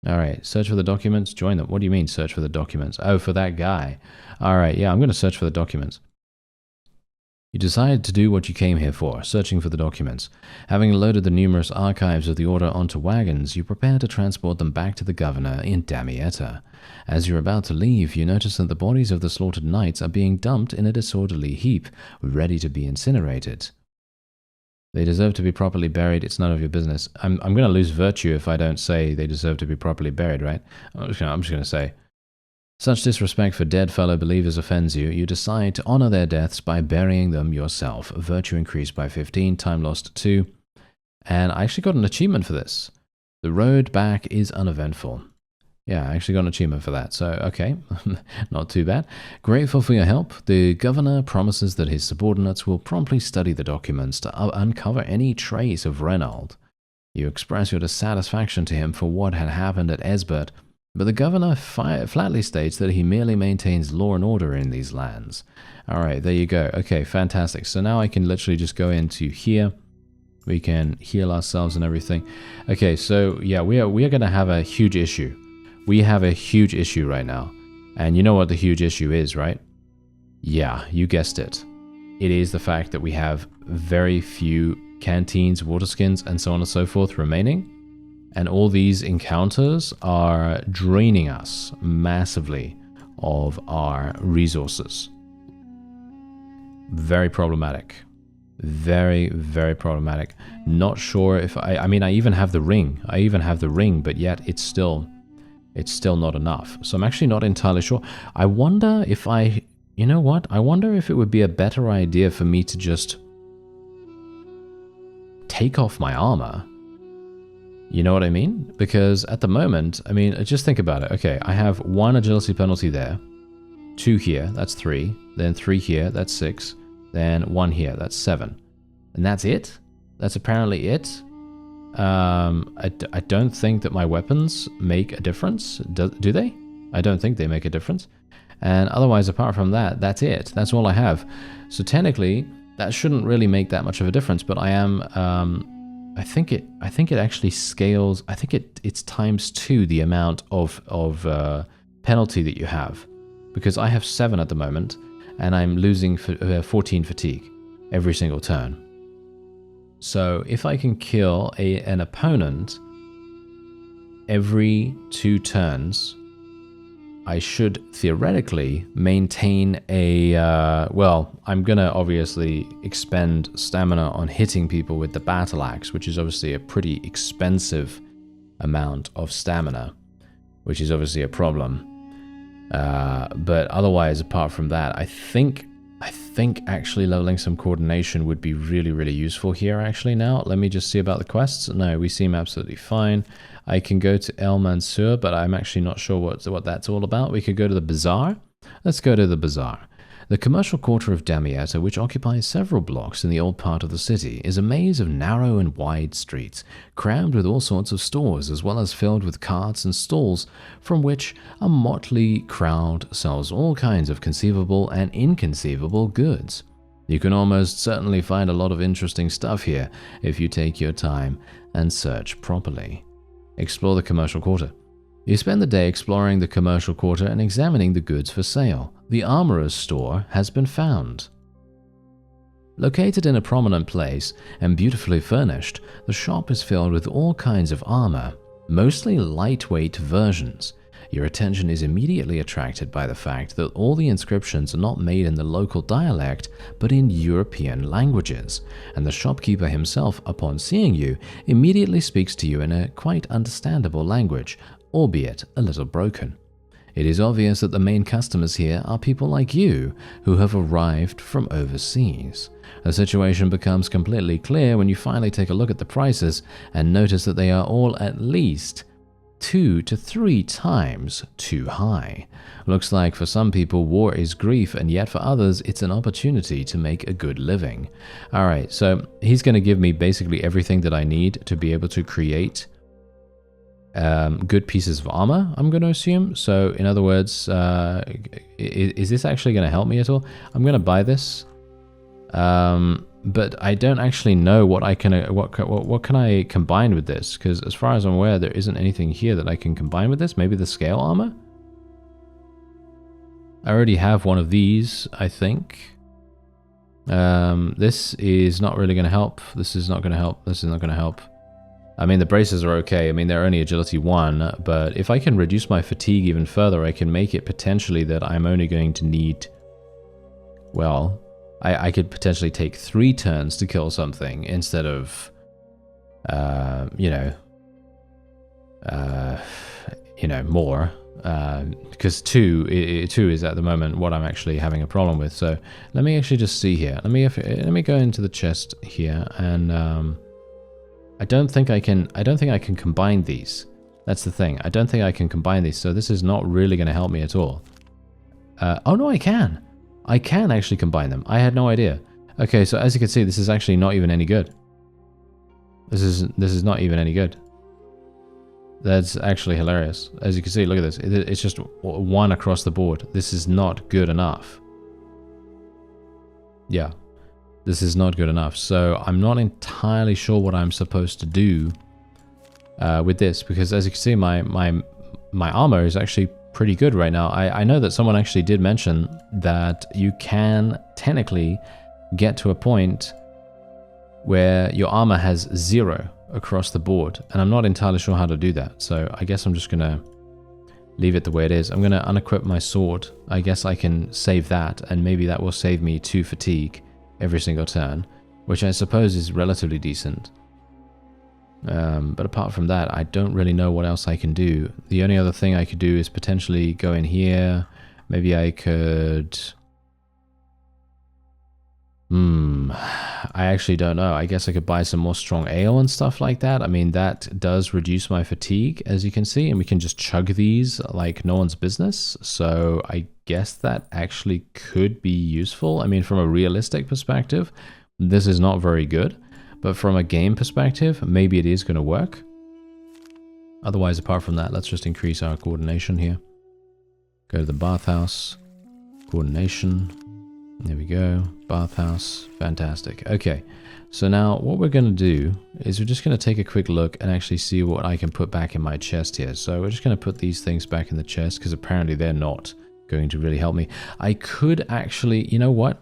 Alright, search for the documents, join them. What do you mean search for the documents? Oh, for that guy. Alright, yeah, I'm going to search for the documents. You decided to do what you came here for, searching for the documents. Having loaded the numerous archives of the Order onto wagons, you prepare to transport them back to the governor in Damietta. As you're about to leave, you notice that the bodies of the slaughtered knights are being dumped in a disorderly heap, ready to be incinerated. They deserve to be properly buried. It's none of your business. I'm going to lose virtue if I don't say they deserve to be properly buried, right? I'm just going to say... Such disrespect for dead fellow believers offends you. You decide to honor their deaths by burying them yourself. Virtue increased by 15, time lost 2. And I actually got an achievement for this. The road back is uneventful. Yeah, I actually got an achievement for that. So, okay, not too bad. Grateful for your help, the governor promises that his subordinates will promptly study the documents to uncover any trace of Reynald. You express your dissatisfaction to him for what had happened at Esbert, but the governor flatly states that he merely maintains law and order in these lands. Alright, there you go. Okay, fantastic. So now I can literally just go into here. We can heal ourselves and everything. Okay, so yeah, we are going to have a huge issue. We have a huge issue right now. And you know what the huge issue is, right? Yeah, you guessed it. It is the fact that we have very few canteens, water skins, and so on and so forth remaining. And all these encounters are draining us massively of our resources. Very problematic. Very, very problematic. Not sure if I mean, I even have the ring. But yet it's still not enough. So I'm actually not entirely sure. I wonder if you know what? I wonder if it would be a better idea for me to just take off my armor. You know what I mean? Because at the moment, I mean, just think about it. Okay, I have 1 agility penalty there, 2 here, that's 3, then 3 here, that's 6, then 1 here, that's 7. And that's it? That's apparently it? I don't think that my weapons make a difference. Do they? I don't think they make a difference. And otherwise, apart from that, that's it. That's all I have. So technically, that shouldn't really make that much of a difference. But I am, I think it actually scales. I think it's ×2 the amount of penalty that you have, because I have 7 at the moment, and I'm losing 14 fatigue every single turn. So if I can kill an opponent every 2 turns, I should theoretically maintain a, well, I'm gonna obviously expend stamina on hitting people with the battle axe, which is obviously a pretty expensive amount of stamina, which is obviously a problem. But otherwise, apart from that, I think actually leveling some coordination would be really, really useful here actually now. Let me just see about the quests. No, we seem absolutely fine. I can go to El Mansur, but I'm actually not sure what that's all about. We could go to the Bazaar. Let's go to the Bazaar. The commercial quarter of Damietta, which occupies several blocks in the old part of the city, is a maze of narrow and wide streets, crammed with all sorts of stores, as well as filled with carts and stalls, from which a motley crowd sells all kinds of conceivable and inconceivable goods. You can almost certainly find a lot of interesting stuff here if you take your time and search properly. Explore the commercial quarter. You spend the day exploring the commercial quarter and examining the goods for sale. The armorer's store has been found. Located in a prominent place and beautifully furnished, the shop is filled with all kinds of armor, mostly lightweight versions. Your attention is immediately attracted by the fact that all the inscriptions are not made in the local dialect, but in European languages, and the shopkeeper himself, upon seeing you, immediately speaks to you in a quite understandable language, albeit a little broken. It is obvious that the main customers here are people like you, who have arrived from overseas. The situation becomes completely clear when you finally take a look at the prices and notice that they are all at least 2 to 3 times too high. Looks like for some people war is grief, and yet for others it's an opportunity to make a good living. Alright, so he's going to give me basically everything that I need to be able to create good pieces of armor, I'm going to assume. So in other words, is this actually going to help me at all? I'm going to buy this, but I don't actually know what I can what can I combine with this, because as far as I'm aware there isn't anything here that I can combine with this. Maybe the scale armor? I already have one of these, I think. This is not really going to help. This is not going to help. This is not going to help. I mean, the braces are okay. I mean, they're only agility 1, but if I can reduce my fatigue even further, I can make it potentially that I'm only going to need, well, I could potentially take 3 turns to kill something instead of, more, because 2 is at the moment what I'm actually having a problem with. So let me actually just see here. Let me go into the chest here, and I don't think I can combine these. That's the thing. I don't think I can combine these, so this is not really going to help me at all. Oh no, I can. I can actually combine them. I had no idea. Okay, so as you can see, this is actually not even any good. This is not even any good. That's actually hilarious. As you can see, look at this. It's just 1 across the board. This is not good enough. Yeah. This is not good enough. So I'm not entirely sure what I'm supposed to do with this, because as you can see, my armor is actually pretty good right now. I know that someone actually did mention that you can technically get to a point where your armor has 0 across the board, and I'm not entirely sure how to do that. So I guess I'm just gonna leave it the way it is. I'm gonna unequip my sword. I guess I can save that, and maybe that will save me 2 fatigue every single turn, which I suppose is relatively decent. But apart from that, I don't really know what else I can do. The only other thing I could do is potentially go in here. Maybe I could... I actually don't know. I guess I could buy some more strong ale and stuff like that. I mean, that does reduce my fatigue, as you can see, and we can just chug these like no one's business. So I guess that actually could be useful. I mean, from a realistic perspective, this is not very good, but from a game perspective, maybe it is going to work. Otherwise, apart from that, let's just increase our coordination here. Go to the bathhouse, coordination. There we go, bathhouse, fantastic. Okay, so now what we're going to do is we're just going to take a quick look and actually see what I can put back in my chest here. So we're just going to put these things back in the chest because apparently they're not going to really help me. I could actually, you know what?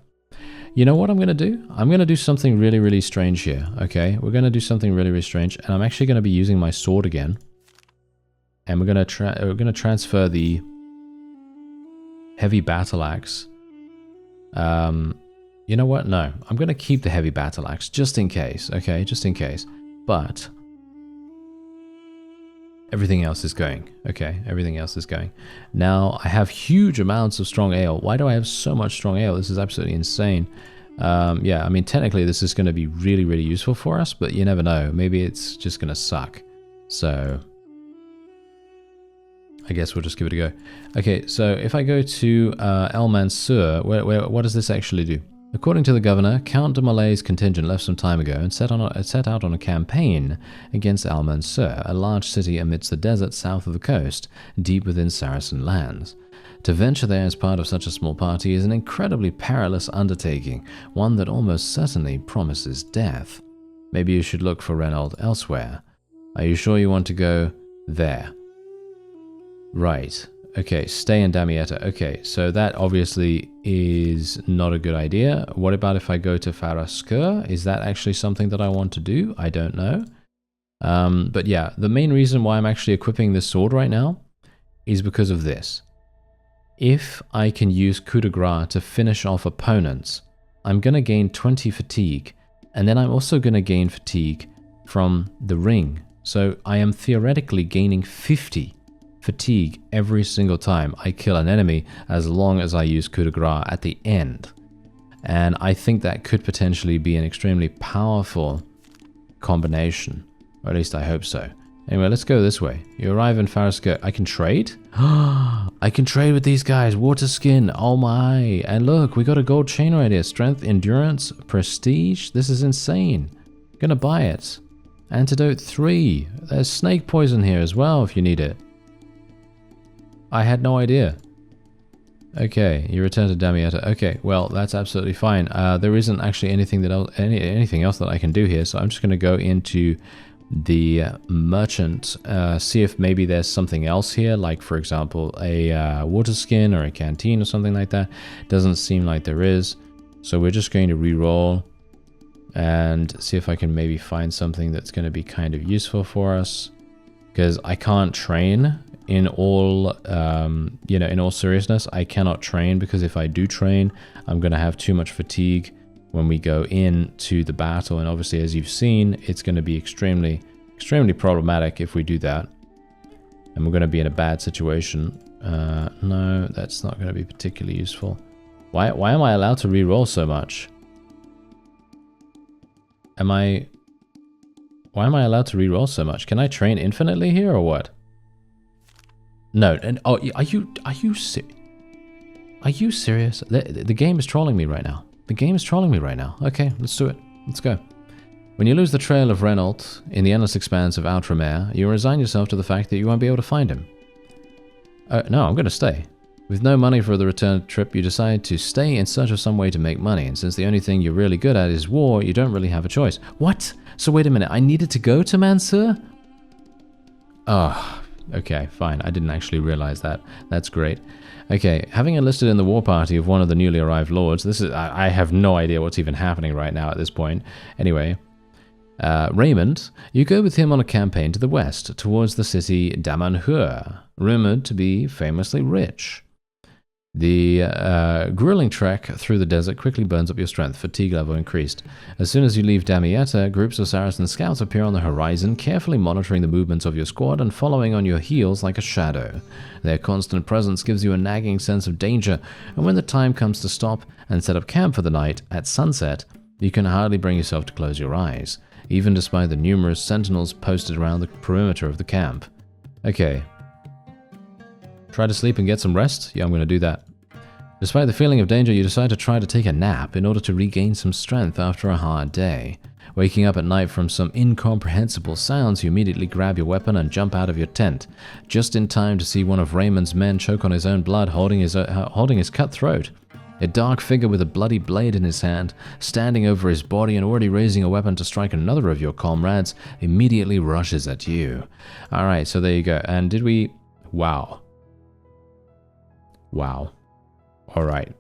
You know what I'm going to do? I'm going to do something really, really strange here, okay? We're going to do something really, really strange, and I'm actually going to be using my sword again. And we're going to transfer the heavy battle axe. You know what? No, I'm going to keep the heavy battle axe just in case, okay? Just in case. But everything else is going, okay? Everything else is going. Now, I have huge amounts of strong ale. Why do I have so much strong ale? This is absolutely insane. Yeah, I mean, technically, this is going to be really, really useful for us, but you never know. Maybe it's just going to suck. So I guess we'll just give it a go. Okay, so if I go to El Mansur, what does this actually do? According to the governor, Count de Malay's contingent left some time ago and set out on a campaign against Al Mansur, a large city amidst the desert south of the coast, deep within Saracen lands. To venture there as part of such a small party is an incredibly perilous undertaking, one that almost certainly promises death. Maybe you should look for Renaud elsewhere. Are you sure you want to go there? Right. Okay, stay in Damietta. Okay, so that obviously is not a good idea. What about if I go to Farasker? Is that actually something that I want to do? I don't know. But yeah, the main reason why I'm actually equipping this sword right now is because of this. If I can use coup de grace to finish off opponents, I'm going to gain 20 fatigue, and then I'm also going to gain fatigue from the ring. So I am theoretically gaining 50 fatigue every single time I kill an enemy, as long as I use coup de grace at the end. And I think that could potentially be an extremely powerful combination, or at least I hope so. Anyway, let's go this way. You arrive in Farasker. I can trade? I can trade with these guys. Water skin. Oh my. And look, we got a gold chain right here. Strength, endurance, prestige. This is insane. Gonna buy it. Antidote 3. There's snake poison here as well if you need it. I had no idea. Okay, you return to Damietta. Okay, well, that's absolutely fine. There isn't actually anything else that I can do here, so I'm just going to go into the merchant, see if maybe there's something else here, like, for example, a water skin or a canteen or something like that. Doesn't seem like there is, so we're just going to re-roll and see if I can maybe find something that's going to be kind of useful for us, because I can't train. In all, in all seriousness, I cannot train, because if I do train, I'm going to have too much fatigue when we go into the battle. And obviously, as you've seen, it's going to be extremely, extremely problematic if we do that. And we're going to be in a bad situation. No, that's not going to be particularly useful. Why am I allowed to re-roll so much? Why am I allowed to re-roll so much? Can I train infinitely here or what? No, and oh, are you serious? The game is trolling me right now. The game is trolling me right now. Okay, let's do it. Let's go. When you lose the trail of Renaud in the endless expanse of OUTREMER, you resign yourself to the fact that you won't be able to find him. No, I'm going to stay. With no money for the return trip, you decide to stay in search of some way to make money, and since the only thing you're really good at is war, you don't really have a choice. What? So wait a minute, I needed to go to Mansur? Oh, okay, fine. I didn't actually realize that. That's great. Okay, having enlisted in the war party of one of the newly arrived lords, I have no idea what's even happening right now at this point. Anyway, Raymond, you go with him on a campaign to the west, towards the city Damanhur, rumored to be famously rich. The grueling trek through the desert quickly burns up your strength, fatigue level increased. As soon as you leave Damietta, groups of Saracen scouts appear on the horizon, carefully monitoring the movements of your squad and following on your heels like a shadow. Their constant presence gives you a nagging sense of danger, and when the time comes to stop and set up camp for the night at sunset, you can hardly bring yourself to close your eyes, even despite the numerous sentinels posted around the perimeter of the camp. Okay. Try to sleep and get some rest? Yeah, I'm going to do that. Despite the feeling of danger, you decide to try to take a nap in order to regain some strength after a hard day. Waking up at night from some incomprehensible sounds, you immediately grab your weapon and jump out of your tent, just in time to see one of Raymond's men choke on his own blood, holding his cut throat. A dark figure with a bloody blade in his hand, standing over his body and already raising a weapon to strike another of your comrades, immediately rushes at you. Alright, so there you go. And did we... Wow. Wow. Alright.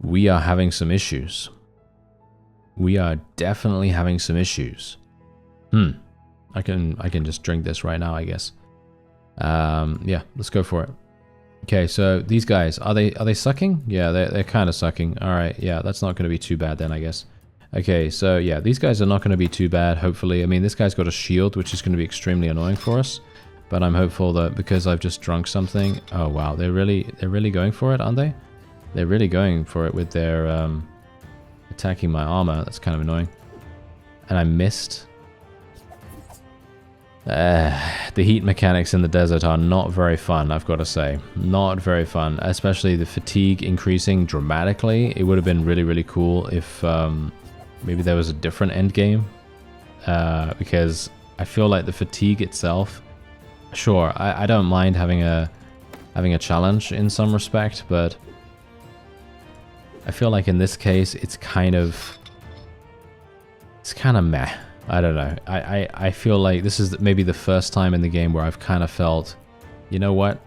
We are having some issues. We are definitely having some issues. I can just drink this right now, I guess. Yeah, let's go for it. Okay, so these guys, are they sucking? Yeah, they're kind of sucking. All right, yeah, that's not going to be too bad then, I guess. Okay, so yeah, these guys are not going to be too bad, hopefully. I mean, this guy's got a shield, which is going to be extremely annoying for us. But I'm hopeful that because I've just drunk something... Oh, wow, they're really going for it, aren't they? They're really going for it with their attacking my armor. That's kind of annoying. And I missed. The heat mechanics in the desert are not very fun, I've got to say. Not very fun, especially the fatigue increasing dramatically. It would have been really, really cool if maybe there was a different end game. Because I feel like the fatigue itself... Sure, I don't mind having a challenge in some respect, but I feel like in this case it's kind of meh. I don't know. I feel like this is maybe the first time in the game where I've kind of felt, you know what?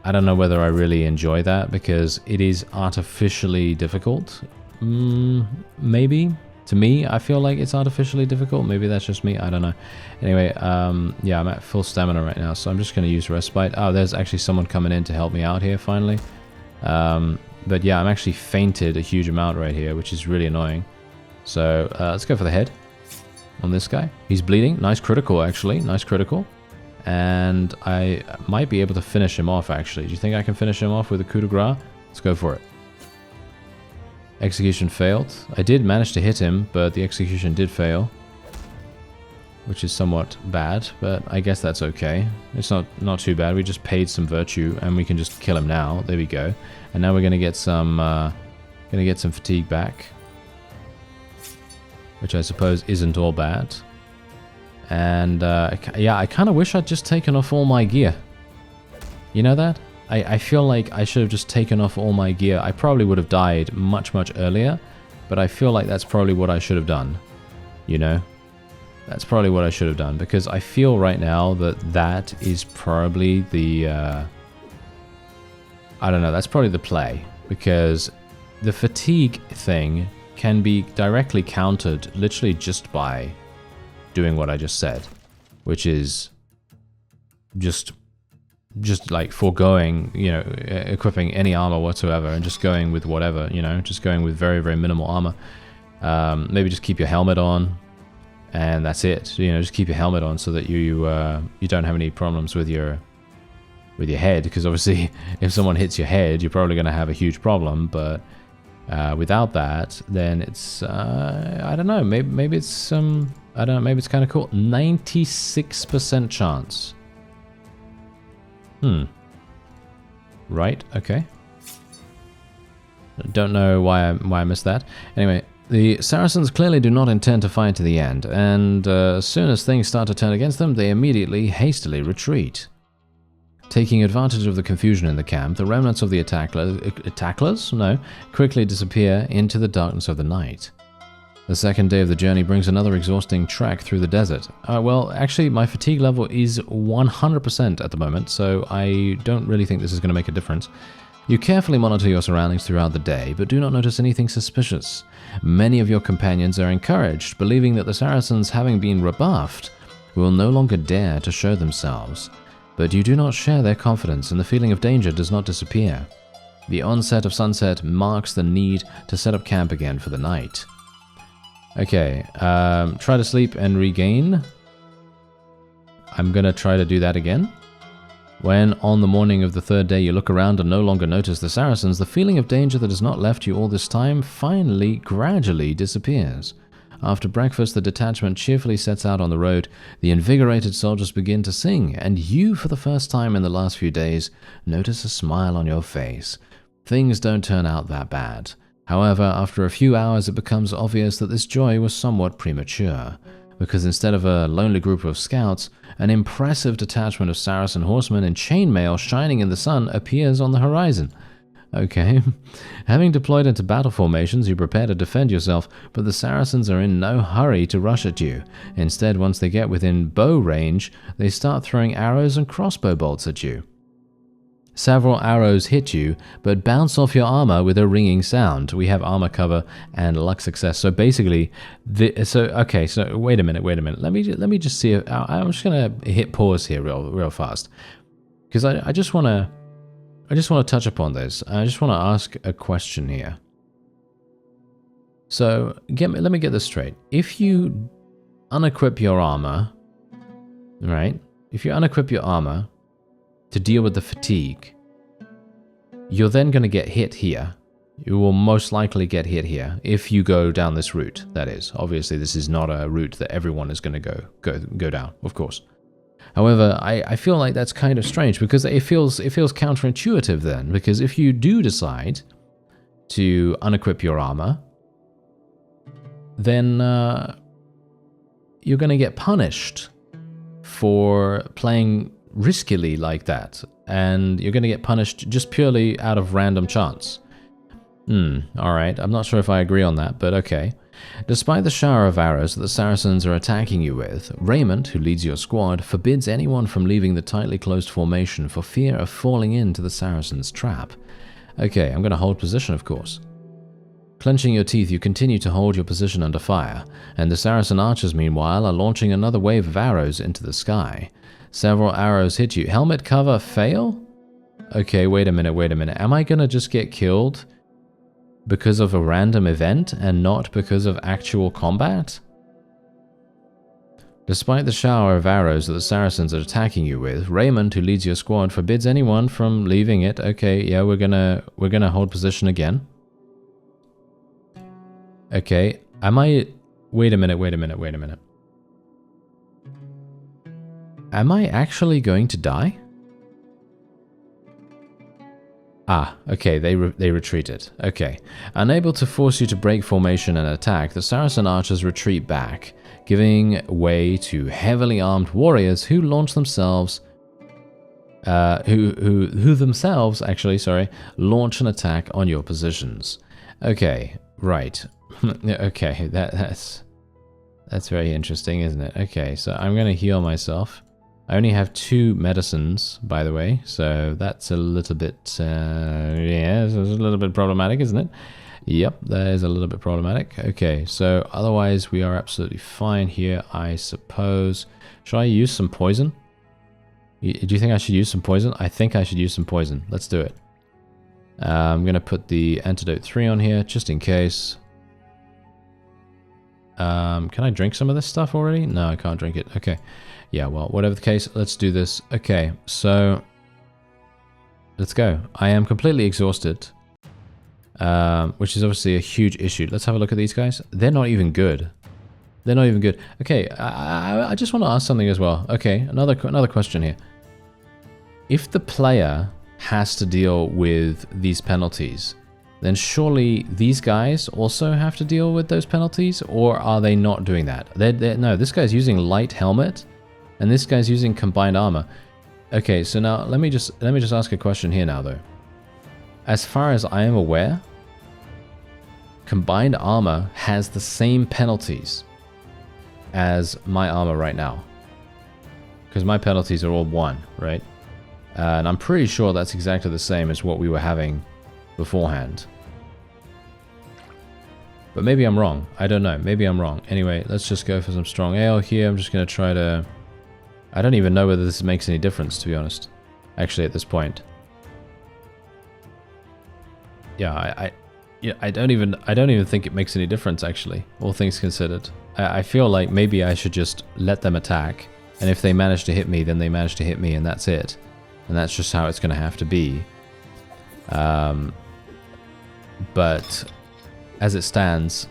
I don't know whether I really enjoy that because it is artificially difficult. Maybe. To me, I feel like it's artificially difficult. Maybe that's just me. I don't know. Anyway, yeah, I'm at full stamina right now, so I'm just going to use Respite. Oh, there's actually someone coming in to help me out here, finally. But yeah, I'm actually fainted a huge amount right here, which is really annoying. So let's go for the head on this guy. He's bleeding. Nice critical, actually. Nice critical. And I might be able to finish him off, actually. Do you think I can finish him off with a coup de grace? Let's go for it. Execution failed. I did manage to hit him, but the execution did fail. Which is somewhat bad, but I guess that's okay. It's not too bad. We just paid some virtue, and we can just kill him now. There we go. And now we're gonna get some fatigue back, which I suppose isn't all bad. And yeah, I kind of wish I'd just taken off all my gear. You know that? I feel like I should have just taken off all my gear. I probably would have died much, much earlier, but I feel like that's probably what I should have done. You know? That's probably what I should have done, because I feel right now that that is probably the... I don't know, that's probably the play, because the fatigue thing can be directly countered literally just by doing what I just said, which is just like foregoing, you know, equipping any armor whatsoever and just going with whatever, you know, just going with very, very minimal armor. Maybe just keep your helmet on, and that's it. You know, just keep your helmet on so that you don't have any problems with your head, because obviously if someone hits your head, you're probably going to have a huge problem. But without that, then it's I don't know. Maybe it's I don't know. Maybe it's kind of cool. 96% chance. Right, okay. Don't know why I missed that. Anyway, the Saracens clearly do not intend to fight to the end, and as soon as things start to turn against them, they immediately, hastily retreat. Taking advantage of the confusion in the camp, the remnants of the attackers quickly disappear into the darkness of the night. The second day of the journey brings another exhausting trek through the desert. Well, actually, my fatigue level is 100% at the moment, so I don't really think this is going to make a difference. You carefully monitor your surroundings throughout the day, but do not notice anything suspicious. Many of your companions are encouraged, believing that the Saracens, having been rebuffed, will no longer dare to show themselves. But you do not share their confidence, and the feeling of danger does not disappear. The onset of sunset marks the need to set up camp again for the night. Okay, try to sleep and regain. I'm gonna try to do that again. When, on the morning of the third day, you look around and no longer notice the Saracens, the feeling of danger that has not left you all this time finally, gradually disappears. After breakfast, the detachment cheerfully sets out on the road. The invigorated soldiers begin to sing, and you, for the first time in the last few days, notice a smile on your face. Things don't turn out that bad. However, after a few hours it becomes obvious that this joy was somewhat premature, because instead of a lonely group of scouts, an impressive detachment of Saracen horsemen in chainmail shining in the sun appears on the horizon. Okay. Having deployed into battle formations, you prepare to defend yourself, but the Saracens are in no hurry to rush at you. Instead, once they get within bow range, they start throwing arrows and crossbow bolts at you. Several arrows hit you, but bounce off your armor with a ringing sound. We have armor cover and luck success. So basically, so wait a minute. Let me just see. I'm just gonna hit pause here real fast, because I just want to touch upon this. I just want to ask a question here. So let me get this straight. If you unequip your armor, right? If you unequip your armor to deal with the fatigue, you're then going to get hit here. You will most likely get hit here if you go down this route. That is, obviously, this is not a route that everyone is going to go down, of course. However, I feel like that's kind of strange, because it feels counterintuitive then, because if you do decide to unequip your armor, then you're going to get punished for playing riskily like that, and you're going to get punished just purely out of random chance. Alright, I'm not sure if I agree on that, but okay. Despite the shower of arrows that the Saracens are attacking you with, Raymond, who leads your squad, forbids anyone from leaving the tightly closed formation for fear of falling into the Saracens' trap. Okay, I'm going to hold position, of course. Clenching your teeth, you continue to hold your position under fire, and the Saracen archers, meanwhile, are launching another wave of arrows into the sky. Several arrows hit you. Helmet cover fail? Okay, wait a minute. Am I going to just get killed because of a random event and not because of actual combat? Despite the shower of arrows that the Saracens are attacking you with, Raymond, who leads your squad, forbids anyone from leaving it. Okay, yeah, we're gonna hold position again. Okay, wait a minute. Am I actually going to die? Ah, okay, they retreated. Okay. Unable to force you to break formation and attack, the Saracen archers retreat back, giving way to heavily armed warriors who launch themselves, who themselves, launch an attack on your positions. Okay, right. Okay, that's very interesting, isn't it? Okay, so I'm going to heal myself. I only have 2 medicines, by the way, so that's a little bit, yeah, it's a little bit problematic, isn't it? Yep, that is a little bit problematic. Okay, so otherwise we are absolutely fine here, I suppose. Should I use some poison? Do you think I should use some poison? I think I should use some poison. Let's do it. I'm going to put the antidote 3 on here, just in case. Can I drink some of this stuff already? No, I can't drink it. Okay. Yeah, well, whatever the case, let's do this. Okay, so let's go. I am completely exhausted, which is obviously a huge issue. Let's have a look at these guys. They're not even good. They're not even good. Okay, I just want to ask something as well. Okay, another question here. If the player has to deal with these penalties, then surely these guys also have to deal with those penalties, or are they not doing that? No, this guy's using light helmet, and this guy's using combined armor. Okay, so now let me just ask a question here now though. As far as I am aware, combined armor has the same penalties as my armor right now, because my penalties are all 1, right? And I'm pretty sure that's exactly the same as what we were having beforehand. But maybe I'm wrong. I don't know. Maybe I'm wrong. Anyway, let's just go for some strong ale here. I'm just going to try to... I don't even know whether this makes any difference, to be honest. Actually, at this point. Yeah, I don't even think it makes any difference, actually, all things considered. I feel like maybe I should just let them attack, and if they manage to hit me, then they manage to hit me, and that's it. And that's just how it's going to have to be. But as it stands,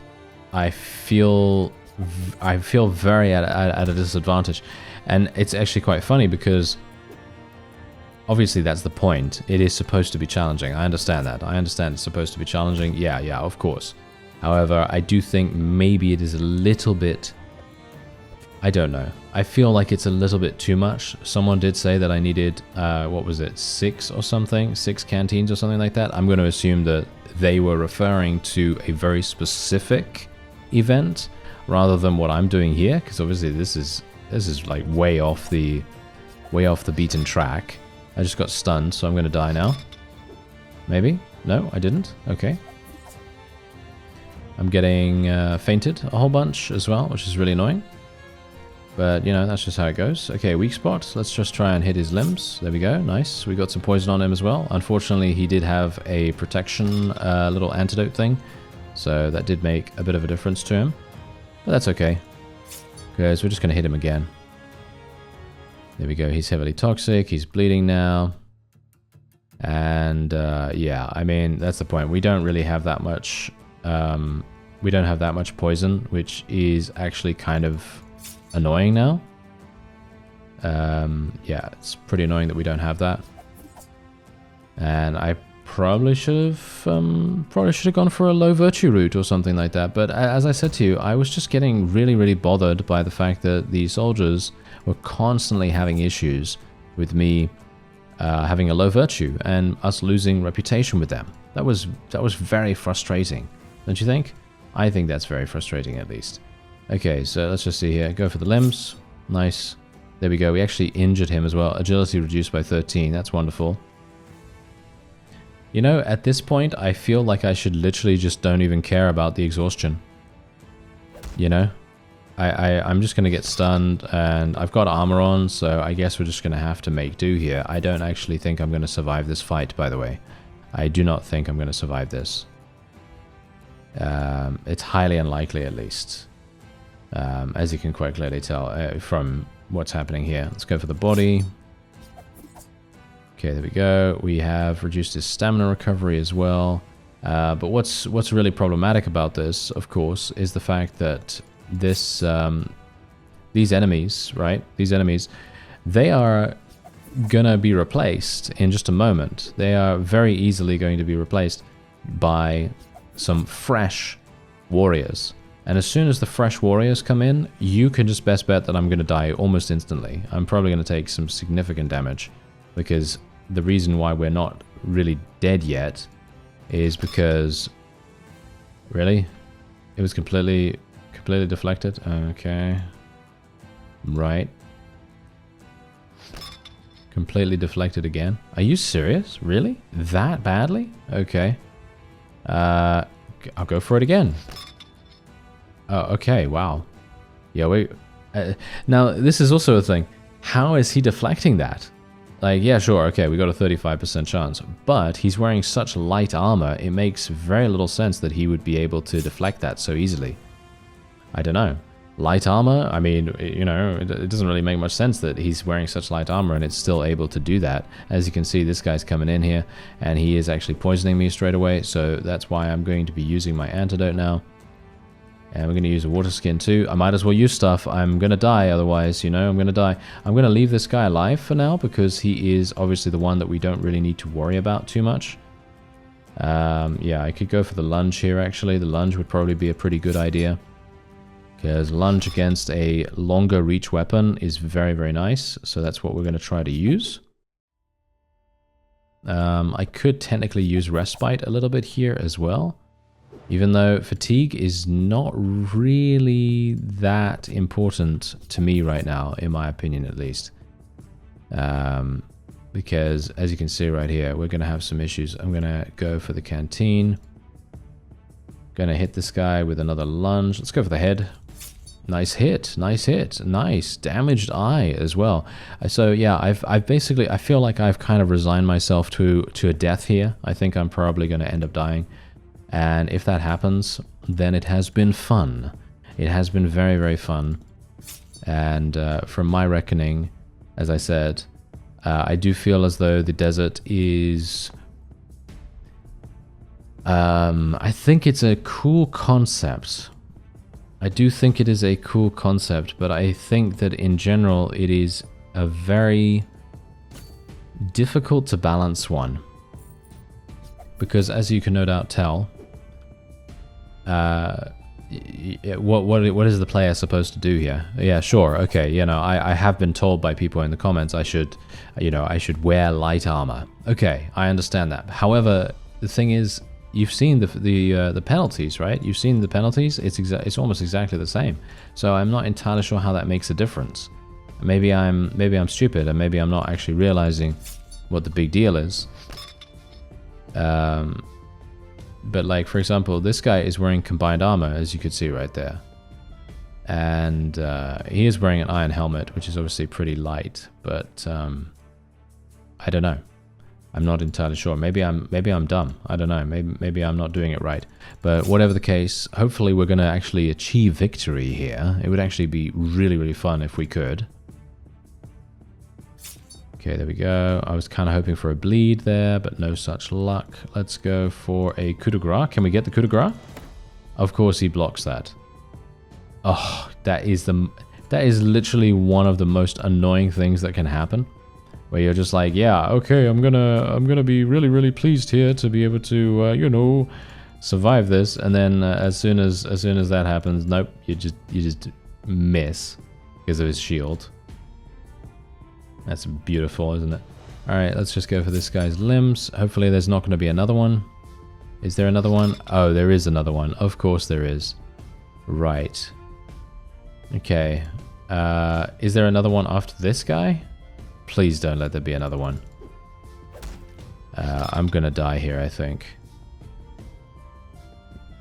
I feel very at a disadvantage. And it's actually quite funny because obviously that's the point. It is supposed to be challenging. I understand that. I understand it's supposed to be challenging. Yeah, of course. However, I do think maybe it is a little bit... I don't know. I feel like it's a little bit too much. Someone did say that I needed, what was it, 6 or something? 6 canteens or something like that. I'm going to assume that they were referring to a very specific event rather than what I'm doing here, because obviously this is like way off the beaten track. I just got stunned, so I'm going to die now. Maybe? No, I didn't. Okay. I'm getting fainted a whole bunch as well, which is really annoying. But, you know, that's just how it goes. Okay, weak spot. Let's just try and hit his limbs. There we go. Nice. We got some poison on him as well. Unfortunately, he did have a protection little antidote thing. So that did make a bit of a difference to him. But that's okay. Because we're just going to hit him again. There we go. He's heavily toxic. He's bleeding now. And, yeah, I mean, that's the point. We don't really have that much... we don't have that much poison, which is actually kind of... annoying now. Yeah, it's pretty annoying that we don't have that. And I probably should have gone for a low virtue route or something like that. But as I said to you, I was just getting really, really bothered by the fact that the soldiers were constantly having issues with me having a low virtue and us losing reputation with them. That was very frustrating, don't you think? I think that's very frustrating, at least. Okay, so let's just see here. Go for the limbs. Nice. There we go. We actually injured him as well. Agility reduced by 13. That's wonderful. You know, at this point, I feel like I should literally just don't even care about the exhaustion. You know? I'm just going to get stunned, and I've got armor on, so I guess we're just going to have to make do here. I don't actually think I'm going to survive this fight, by the way. I do not think I'm going to survive this. It's highly unlikely, at least. As you can quite clearly tell from what's happening here. Let's go for the body. Okay, there we go. We have reduced his stamina recovery as well. But what's really problematic about this, of course, is the fact that this these enemies, right? These enemies, they are gonna be replaced in just a moment. They are very easily going to be replaced by some fresh warriors. And as soon as the fresh warriors come in, you can just best bet that I'm going to die almost instantly. I'm probably going to take some significant damage, because the reason why we're not really dead yet is because... Really? It was completely deflected? Okay. Right. Completely deflected again. Are you serious? Really? That badly? Okay. I'll go for it again. Oh, okay, wow. Yeah, now, this is also a thing. How is he deflecting that? Like, yeah, sure, okay, we got a 35% chance. But he's wearing such light armor, it makes very little sense that he would be able to deflect that so easily. I don't know. Light armor? I mean, you know, it doesn't really make much sense that he's wearing such light armor and it's still able to do that. As you can see, this guy's coming in here, and he is actually poisoning me straight away, so that's why I'm going to be using my antidote now. And we're going to use a water skin too. I might as well use stuff. I'm going to die otherwise, you know, I'm going to die. I'm going to leave this guy alive for now because he is obviously the one that we don't really need to worry about too much. Yeah, I could go for the lunge here actually. The lunge would probably be a pretty good idea, because lunge against a longer reach weapon is very, very nice. So that's what we're going to try to use. I could technically use respite a little bit here as well, even though fatigue is not really that important to me right now, in my opinion at least. Because as you can see right here, we're going to have some issues. I'm going to go for the canteen. Going to hit this guy with another lunge. Let's go for the head. Nice hit, nice hit, nice. Damaged eye as well. So yeah, I've basically, I feel like I've kind of resigned myself to a death here. I think I'm probably going to end up dying. And if that happens, then it has been fun. It has been very, very fun. And from my reckoning, as I said, I do feel as though the desert is... I think it's a cool concept. I do think it is a cool concept, but I think that in general it is a very difficult to balance one. Because as you can no doubt tell, what is the player supposed to do here? Yeah, sure, okay, you know, I have been told by people in the comments I should, you know, I should wear light armor. Okay, I understand that. However, the thing is, you've seen the penalties, right? You've seen the penalties. It's almost exactly the same. So I'm not entirely sure how that makes a difference. Maybe I'm stupid, and maybe I'm not actually realizing what the big deal is. But like, for example, this guy is wearing combined armor, as you could see right there. And he is wearing an iron helmet, which is obviously pretty light, but I don't know. I'm not entirely sure. Maybe I'm dumb. I don't know. Maybe I'm not doing it right. But whatever the case, hopefully we're going to actually achieve victory here. It would actually be really, really fun if we could. Okay, there we go. I was kind of hoping for a bleed there, but no such luck. Let's go for a coup de grace. Can we get the coup de grace? Of course he blocks that. Oh, that is literally one of the most annoying things that can happen. Where you're just like, yeah, okay, I'm gonna be really, really pleased here to be able to, you know, survive this. And then as soon as that happens, nope, you just miss because of his shield. That's beautiful, isn't it? All right, let's just go for this guy's limbs. Hopefully there's not going to be another one. Is there another one? Oh, there is another one. Of course there is. Right. Okay. Is there another one after this guy? Please don't let there be another one. I'm going to die here, I think.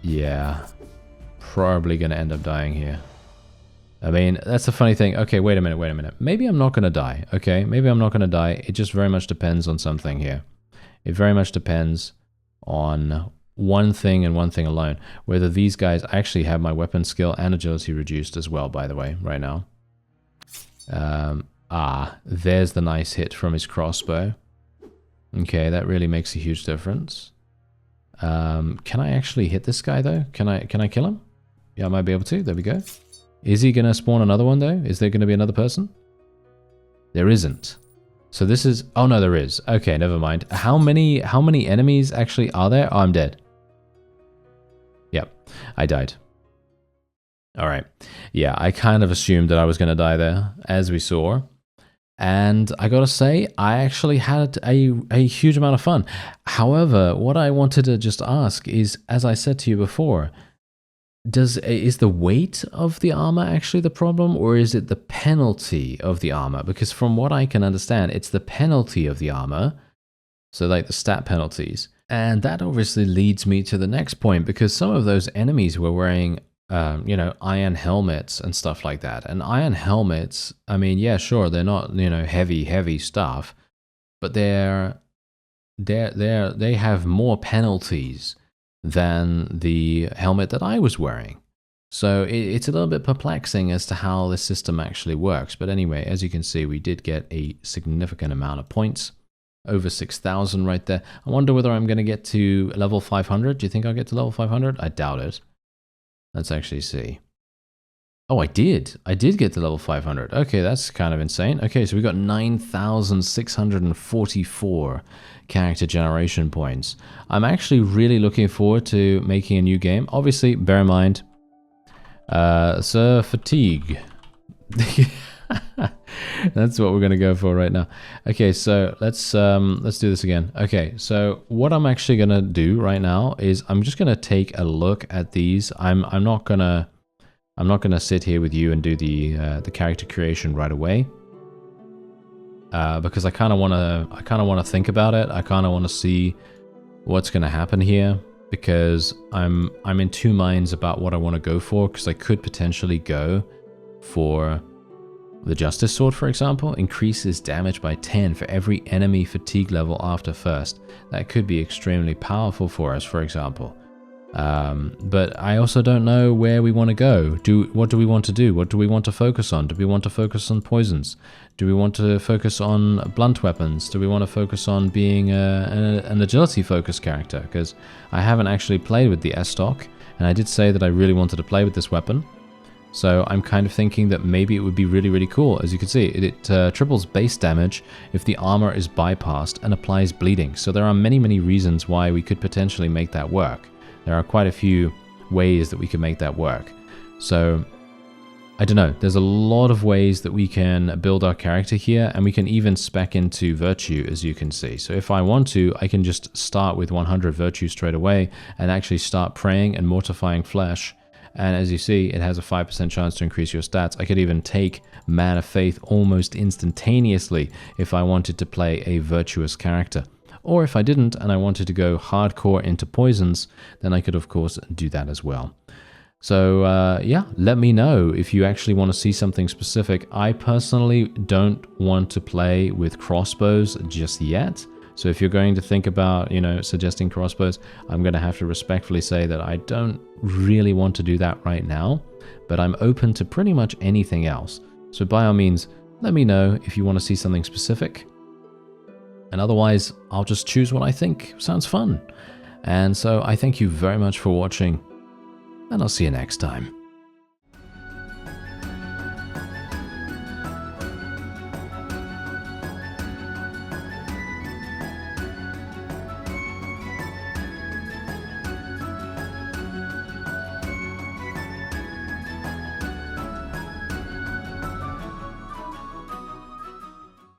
Yeah. Probably going to end up dying here. I mean, that's the funny thing. Okay, wait a minute. Maybe I'm not going to die, okay? Maybe I'm not going to die. It just very much depends on something here. It very much depends on one thing and one thing alone. Whether these guys actually have my weapon skill and agility reduced as well, by the way, right now. There's the nice hit from his crossbow. Okay, that really makes a huge difference. Can I actually hit this guy, though? Can I kill him? Yeah, I might be able to. There we go. Is he going to spawn another one, though? Is there going to be another person? There isn't. So this is... Oh, no, there is. Okay, never mind. How many enemies actually are there? Oh, I'm dead. Yep, I died. All right. Yeah, I kind of assumed that I was going to die there, as we saw. And I gotta say, I actually had a huge amount of fun. However, what I wanted to just ask is, as I said to you before... Is the weight of the armor actually the problem, or is it the penalty of the armor? Because from what I can understand, it's the penalty of the armor, so like the stat penalties. And that obviously leads me to the next point, because some of those enemies were wearing, you know, iron helmets and stuff like that. And iron helmets, I mean, yeah, sure, they're not, you know, heavy stuff, but they have more penalties than the helmet that I was wearing. So it's a little bit perplexing as to how this system actually works. But anyway, as you can see, we did get a significant amount of points. Over 6,000 right there. I wonder whether I'm going to get to level 500. Do you think I'll get to level 500? I doubt it. Let's actually see. Oh, I did. I did get to level 500. Okay, that's kind of insane. Okay, so we got 9,644 character generation points. I'm actually really looking forward to making a new game. Obviously, bear in mind, Sir Fatigue. That's what we're gonna go for right now. Okay, so let's do this again. Okay, so what I'm actually gonna do right now is I'm just gonna take a look at these. I'm not gonna sit here with you and do the character creation right away. Because I kind of want to think about it. I kind of want to see what's going to happen here, because I'm in two minds about what I want to go for, because I could potentially go for the Justice Sword, for example. Increases damage by 10 for every enemy fatigue level after first. That could be extremely powerful for us, for example. But I also don't know where we want to go. What do we want to do? What do we want to focus on? Do we want to focus on poisons? Do we want to focus on blunt weapons? Do we want to focus on being an agility focused character? Because I haven't actually played with the S-Stock, and I did say that I really wanted to play with this weapon. So I'm kind of thinking that maybe it would be really, really cool. As you can see, it triples base damage if the armor is bypassed and applies bleeding. So there are many, many reasons why we could potentially make that work. There are quite a few ways that we could make that work. So I don't know, there's a lot of ways that we can build our character here, and we can even spec into virtue, as you can see. So if I want to, I can just start with 100 virtue straight away and actually start praying and mortifying flesh. And as you see, it has a 5% chance to increase your stats. I could even take Man of Faith almost instantaneously if I wanted to play a virtuous character. Or if I didn't and I wanted to go hardcore into poisons, then I could of course do that as well. So yeah, let me know if you actually want to see something specific. I personally don't want to play with crossbows just yet. So if you're going to think about, suggesting crossbows, I'm going to have to respectfully say that I don't really want to do that right now, but I'm open to pretty much anything else. So by all means, let me know if you want to see something specific. And otherwise, I'll just choose what I think sounds fun. And so I thank you very much for watching, and I'll see you next time.